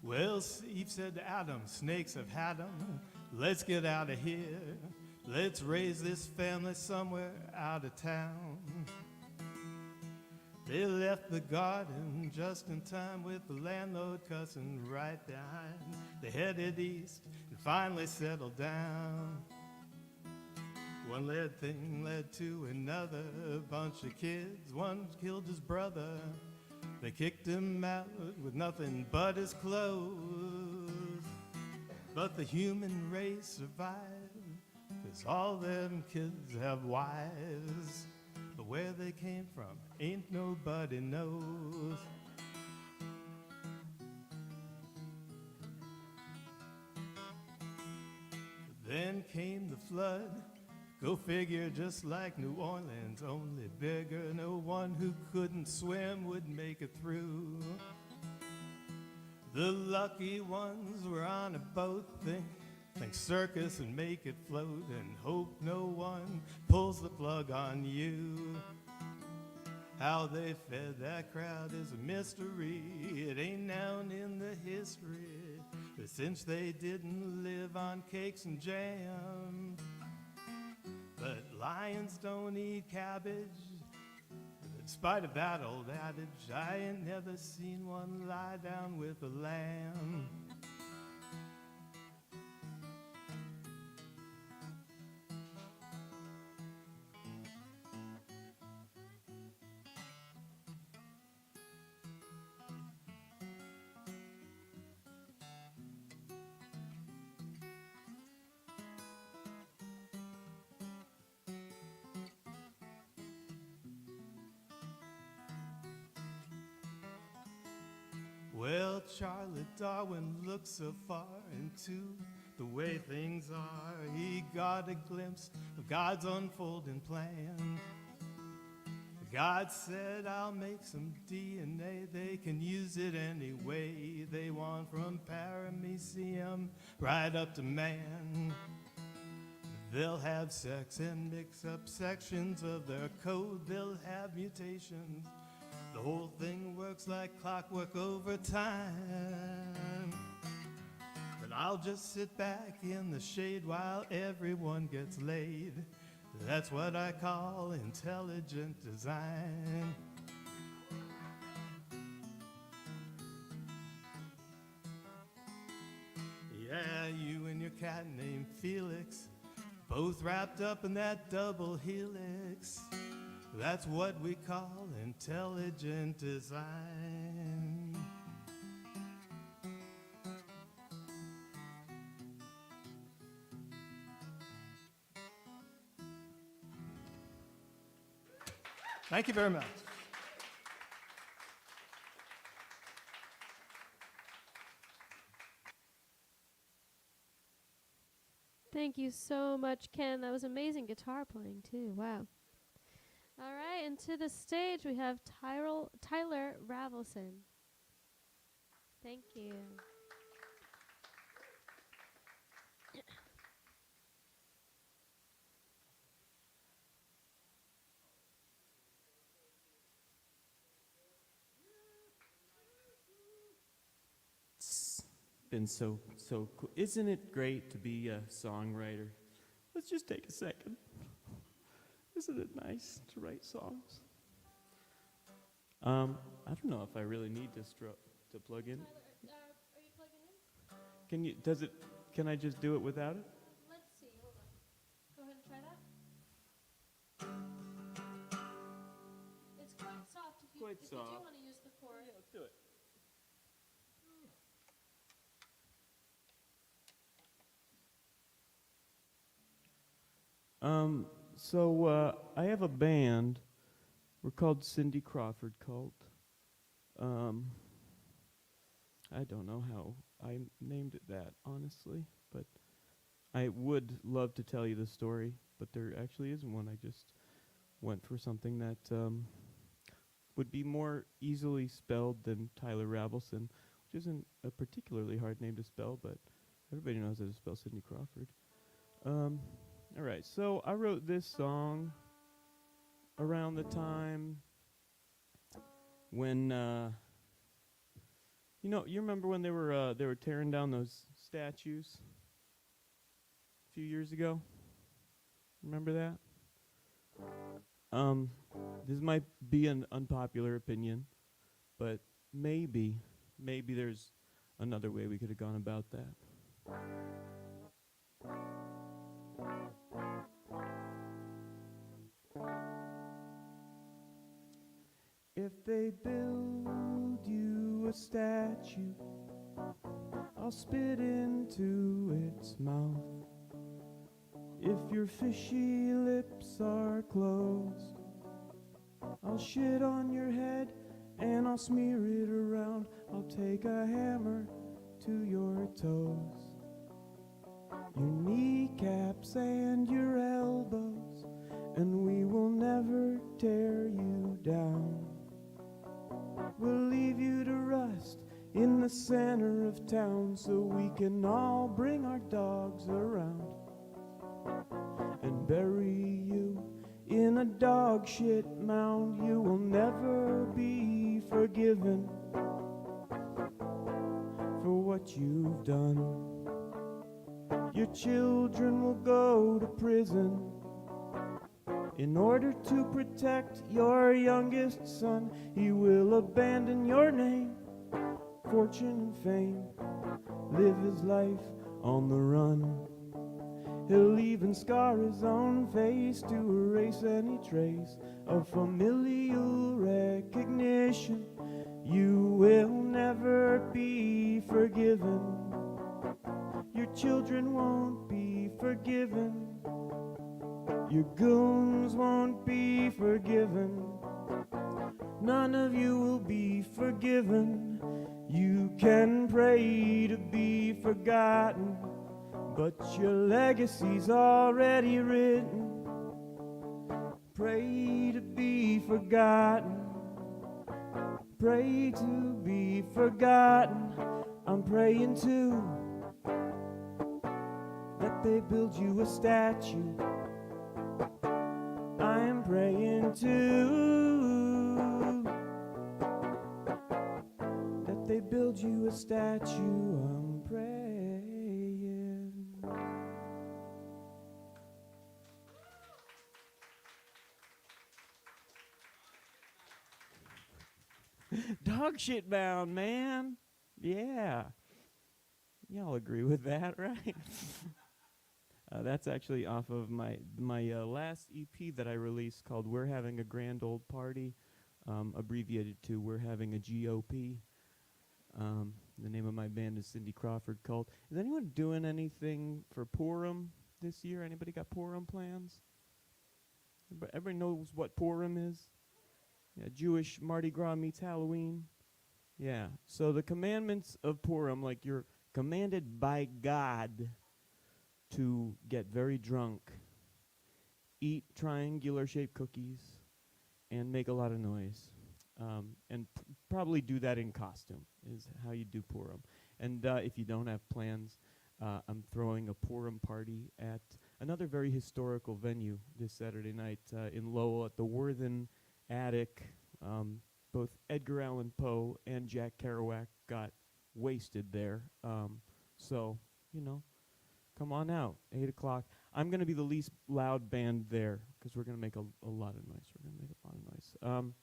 Well, Eve said to Adam, snakes have had 'em. Let's get out of here. Let's raise this family somewhere out of town. They left the garden just in time with the landlord cussing right behind. They headed east and finally settled down. One lead thing led to another. A bunch of kids, one killed his brother. They kicked him out with nothing but his clothes. But the human race survived, 'cause all them kids have wives. But where they came from, ain't nobody knows. Then came the flood. Go figure, just like New Orleans, only bigger. No one who couldn't swim would make it through. The lucky ones were on a boat, think circus and make it float, and hope no one pulls the plug on you. How they fed that crowd is a mystery. It ain't known in the history, but since they didn't live on cakes and jam. But lions don't eat cabbage. In spite of that old adage, I ain't never seen one lie down with a lamb. Well, Charlie Darwin looked so far into the way things are. He got a glimpse of God's unfolding plan. God said, I'll make some DNA. They can use it any way they want, from paramecium right up to man. They'll have sex and mix up sections of their code. They'll have mutations. The whole thing works like clockwork over time. But I'll just sit back in the shade while everyone gets laid. That's what I call intelligent design. Yeah, you and your cat named Felix, both wrapped up in that double helix. That's what we call intelligent design. Thank you very much. Thank you so much, Ken. That was amazing guitar playing, too. Wow. All right, and to the stage we have Tyler Ravelson. Thank you. It's been so cool. Isn't it great to be a songwriter? Let's just take a second. Isn't it nice to write songs? I don't know if I really need to plug in. Tyler, are you plugging in? Can you? Does it? Can I just do it without it? Let's see. Hold on. Go ahead and try that. It's quite soft. If you do want to use the cord. Yeah, let's do it. So I have a band. We're called Cindy Crawford Cult. I don't know how I named it that, honestly, but I would love to tell you the story, but there actually isn't one. I just went for something that would be more easily spelled than Tyler Ravelson, which isn't a particularly hard name to spell, but everybody knows how to spell Cindy Crawford. All right, so I wrote this song around the time when you remember when they were tearing down those statues a few years ago? Remember that? This might be an unpopular opinion, but maybe there's another way we could have gone about that. If they build you a statue, I'll spit into its mouth. If your fishy lips are closed, I'll shit on your head and I'll smear it around. I'll take a hammer to your toes, your kneecaps and your elbows, and we will never tear you down. We'll leave you to rust in the center of town so we can all bring our dogs around and bury you in a dog shit mound. You will never be forgiven for what you've done. Your children will go to prison in order to protect your youngest son. He will abandon your name, fortune and fame, live his life on the run. He'll even scar his own face to erase any trace of familial recognition. You will never be forgiven. Your children won't be forgiven. Your goons won't be forgiven. None of you will be forgiven. You can pray to be forgotten, but your legacy's already written. Pray to be forgotten. Pray to be forgotten. I'm praying too that they build you a statue. I am praying too that they build you a statue. I'm praying. Dog shit bound, man. Yeah. Y'all agree with that, right? That's actually off of my last EP that I released called We're Having a Grand Old Party, abbreviated to We're Having a GOP. The name of my band is Cindy Crawford Cult. Is anyone doing anything for Purim this year? Anybody got Purim plans? Everybody knows what Purim is? Yeah, Jewish Mardi Gras meets Halloween. Yeah, so the commandments of Purim, like you're commanded by God to get very drunk, eat triangular-shaped cookies, and make a lot of noise. and probably do that in costume is how you do Purim. And if you don't have plans, I'm throwing a Purim party at another very historical venue this Saturday night in Lowell at the Worthen Attic. Both Edgar Allan Poe and Jack Kerouac got wasted there. So, you know, come on out, 8 o'clock. I'm going to be the least loud band there because we're going to make a lot of noise. We're going to make a lot of noise.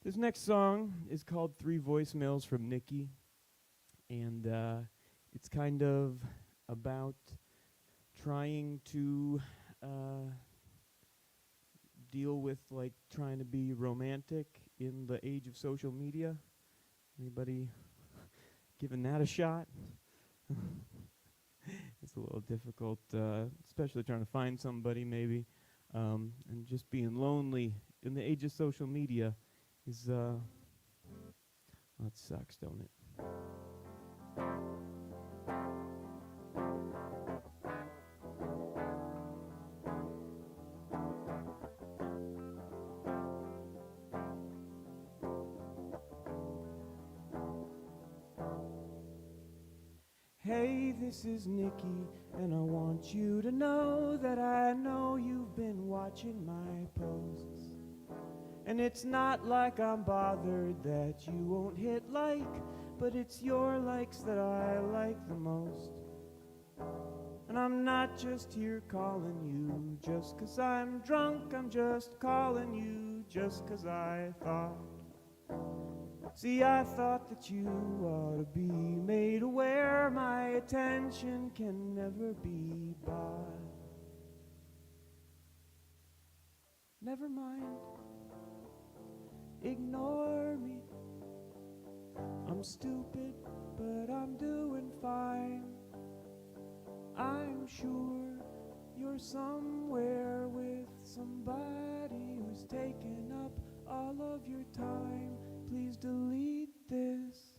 This next song is called Three Voicemails from Nikki. And it's kind of about trying to deal with like trying to be romantic in the age of social media. Anybody giving that a shot? It's a little difficult, especially trying to find somebody maybe, and just being lonely in the age of social media is, well, it sucks, don't it? Hey, this is Nikki, and I want you to know that I know you've been watching my posts. And it's not like I'm bothered that you won't hit like, but it's your likes that I like the most. And I'm not just here calling you just 'cause I'm drunk, I'm just calling you just 'cause I thought. See, I thought that you ought to be made aware my attention can never be bought. Never mind, ignore me. I'm stupid, but I'm doing fine. I'm sure you're somewhere with somebody who's taken up all of your time. Please delete this.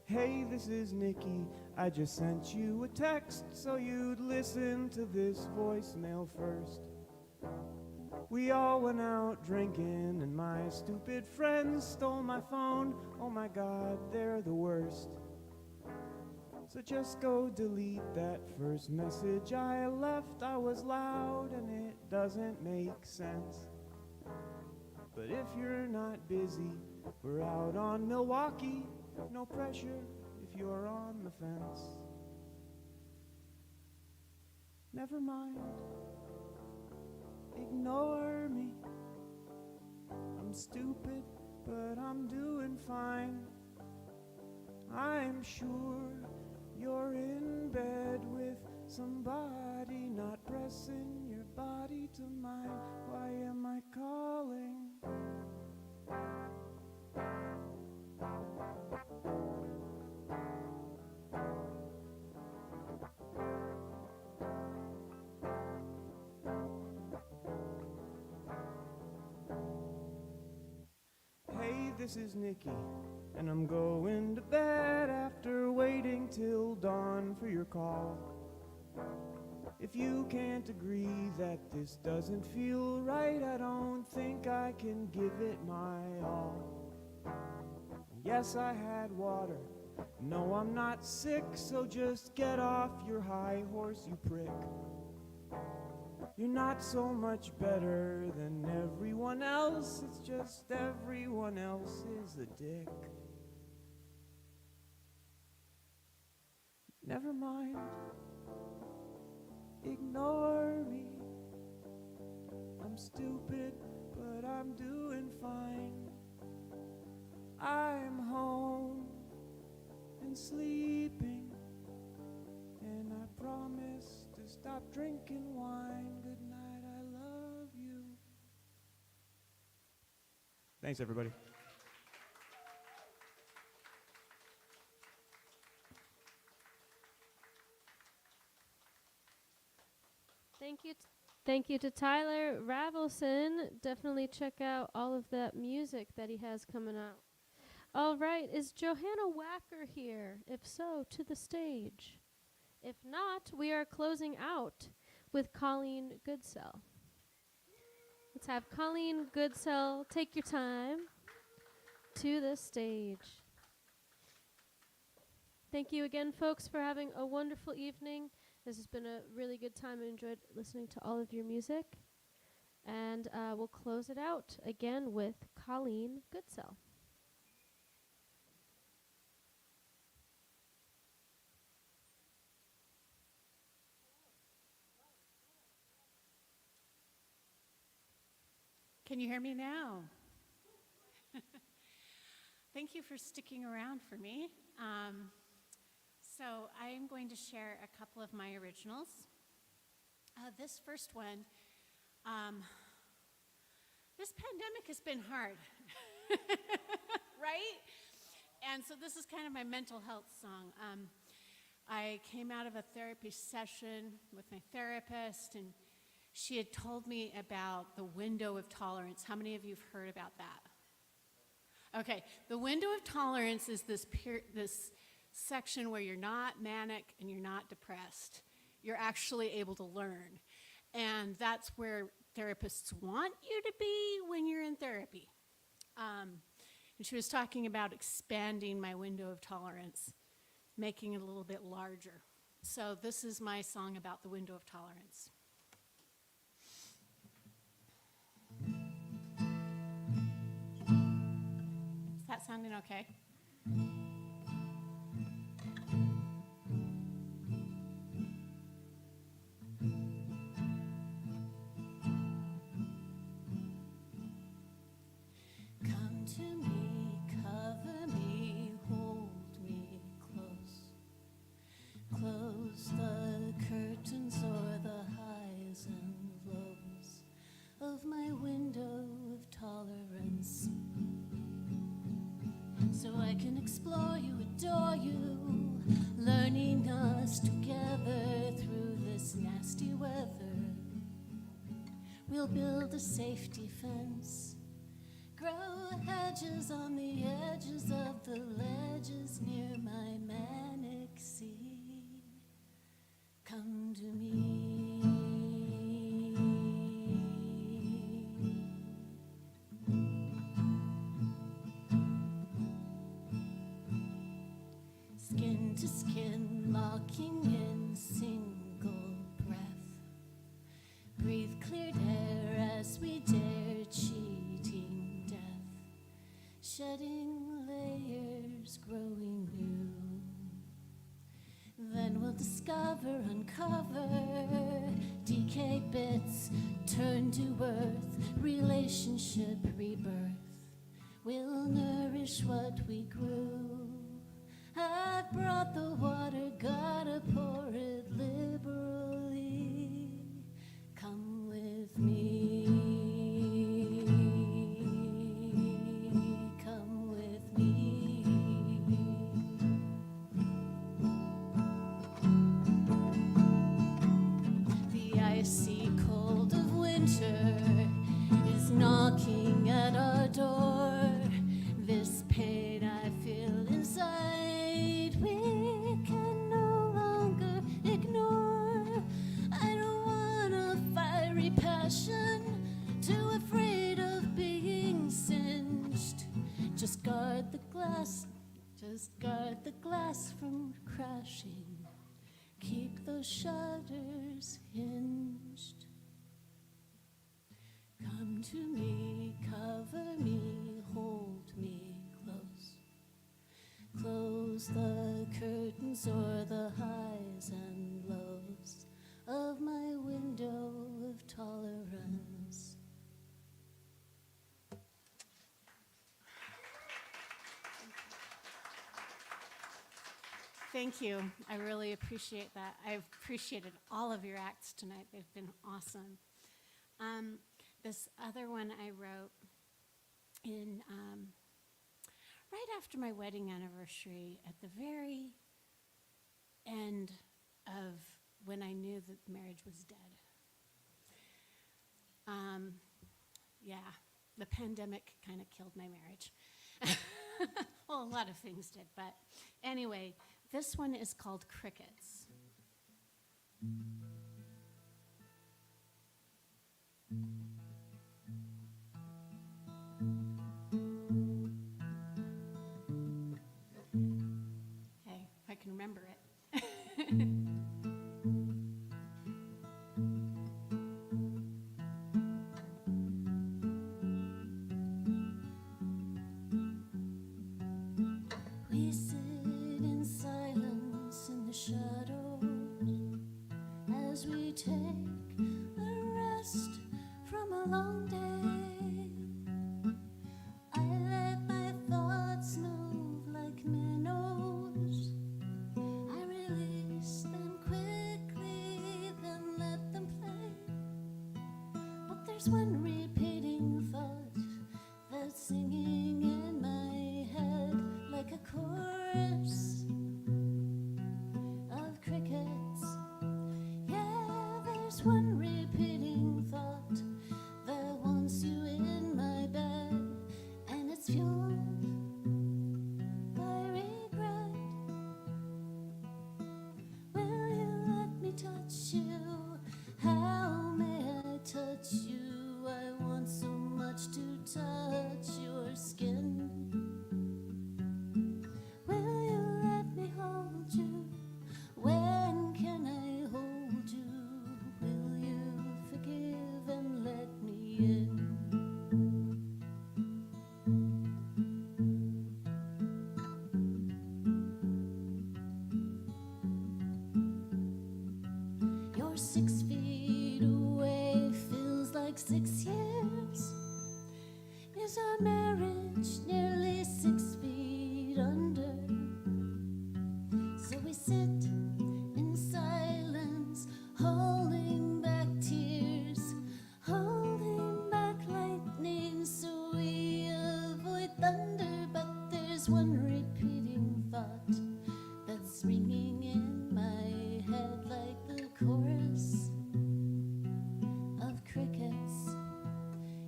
Hey, this is Nikki. I just sent you a text so you'd listen to this voicemail first. We all went out drinking and my stupid friends stole my phone. Oh my God, they're the worst. So just go delete that first message I left. I was loud and it doesn't make sense. But if you're not busy, we're out on Milwaukee. No pressure if you're on the fence. Never mind. Ignore me. I'm stupid, but I'm doing fine. I'm sure you're in bed with somebody, not pressing your body to mine. Why am I calling? Hey, this is Nikki, and I'm going to bed after waiting till dawn for your call. If you can't agree that this doesn't feel right, I don't think I can give it my all. Yes, I had water. No, I'm not sick, so just get off your high horse, you prick. You're not so much better than everyone else, it's just everyone else is a dick. Never mind, ignore me. I'm stupid, but I'm doing fine. I'm home and sleeping, and I promise to stop drinking wine. Good night, I love you. Thanks, everybody. Thank you. Thank you to Tyler Ravelson. Definitely check out all of that music that he has coming out. All right, is Johanna Wacker here? If so, to the stage. If not, we are closing out with Colleen Goodsell. Let's have Colleen Goodsell take your time to the stage. Thank you again, folks, for having a wonderful evening. This has been a really good time. I enjoyed listening to all of your music. And we'll close it out again with Colleen Goodsell. Can you hear me now? Thank you for sticking around for me. So I'm going to share a couple of my originals. This first one, this pandemic has been hard, right? And so this is kind of my mental health song. I came out of a therapy session with my therapist, and she had told me about the window of tolerance. How many of you have heard about that? Okay, the window of tolerance is this section where you're not manic and you're not depressed. You're actually able to learn. And that's where therapists want you to be when you're in therapy. And she was talking about expanding my window of tolerance, making it a little bit larger. So this is my song about the window of tolerance. Is that sounding okay? Come to me, cover me, hold me close. Close the curtains or the highs and lows of my window of tolerance, so I can explore you, adore you, learning us together through this nasty weather. We'll build a safety fence, grow hedges on the edges of the ledges near my manic sea. Come to me. Skin to skin, locking in single breath. Breathe clear air as we dare cheating death. Shedding layers, growing new. Then we'll discover, uncover, decay bits, turn to earth, relationship rebirth. We'll nourish what we grew. I've brought the water, gotta pour it liberally. Come with me. Come with me. The icy cold of winter is knocking at our door. This pain I feel inside, we can no longer ignore. I don't want a fiery passion, too afraid of being singed. Just guard the glass from crashing. Keep those shutters hinged. Come to me, cover me, hold me close. Close the curtains or the highs and lows of my window of tolerance. Thank you. I really appreciate that. I've appreciated all of your acts tonight. They've been awesome. This other one I wrote in right after my wedding anniversary, at the very end of when I knew that marriage was dead. Yeah, the pandemic kind of killed my marriage. Well, a lot of things did, but anyway, this one is called Crickets. Hey, if I can remember it. We sit in silence in the shadows as we take a rest from a long day. I let my thoughts move like minnows. I release them quickly, then let them play. But there's one repeating thought that's singing in my head like a chorus of crickets. Yeah, there's one repeating thought that wants you in my bed, and it's fueled by regret. Will you let me touch you? How may I touch you? I want so much to touch your skin. Will you let me hold you? When can I hold you? Will you forgive and let me in? You're 6 feet away, feels like 6 years. Is our marriage nearly 6 feet under? So we sit in silence, holding back tears, holding back lightning so we avoid thunder. But there's one repeating thought that's ringing in my head like the chorus of crickets.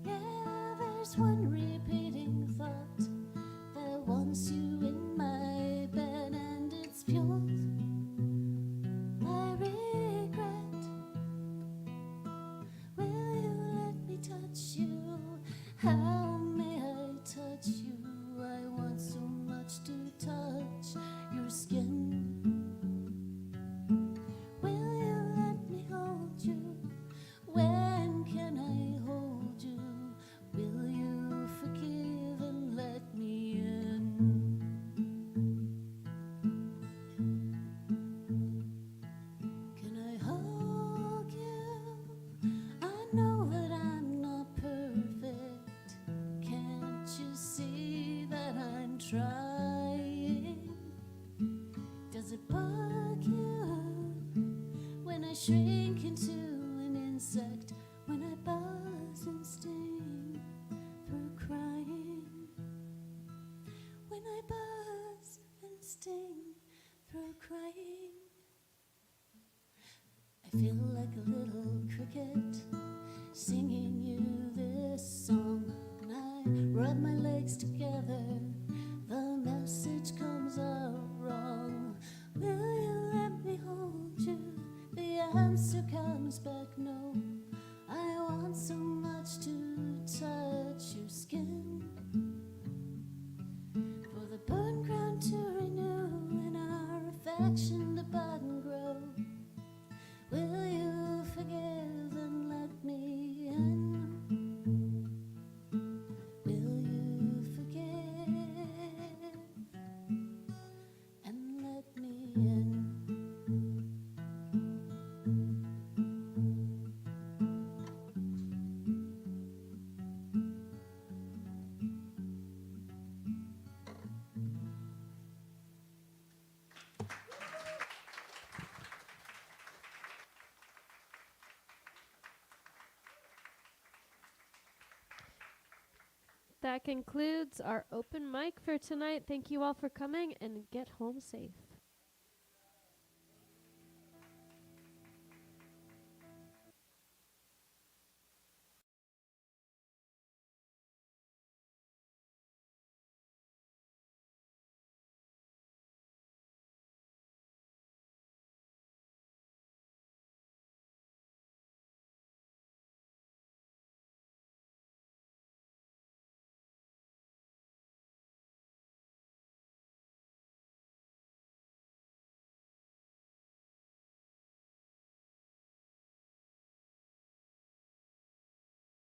Yeah, there's one repeating thought that wants you in my bed, and it's fueled by regret. Will you let me touch you? How may I touch you? I want so much to touch your skin. Will you let me hold you? When can I hold you? Will you forgive and let me in? Can I hug you? I know that I'm not perfect. Can't you see that I'm trying? Does it bug you when I shrink into an insect? When I buzz and sting through crying? When I buzz and sting through crying? I feel like a little cricket singing you this song. When I rub my legs together, the message comes out wrong. Will you let me hold you? The answer comes back no. I want so much to touch your skin, for the burnt ground to renew and our affection to bud and grow. Will you forgive and let me in? Will you forgive and let me in? That concludes our open mic for tonight. Thank you all for coming, and get home safe.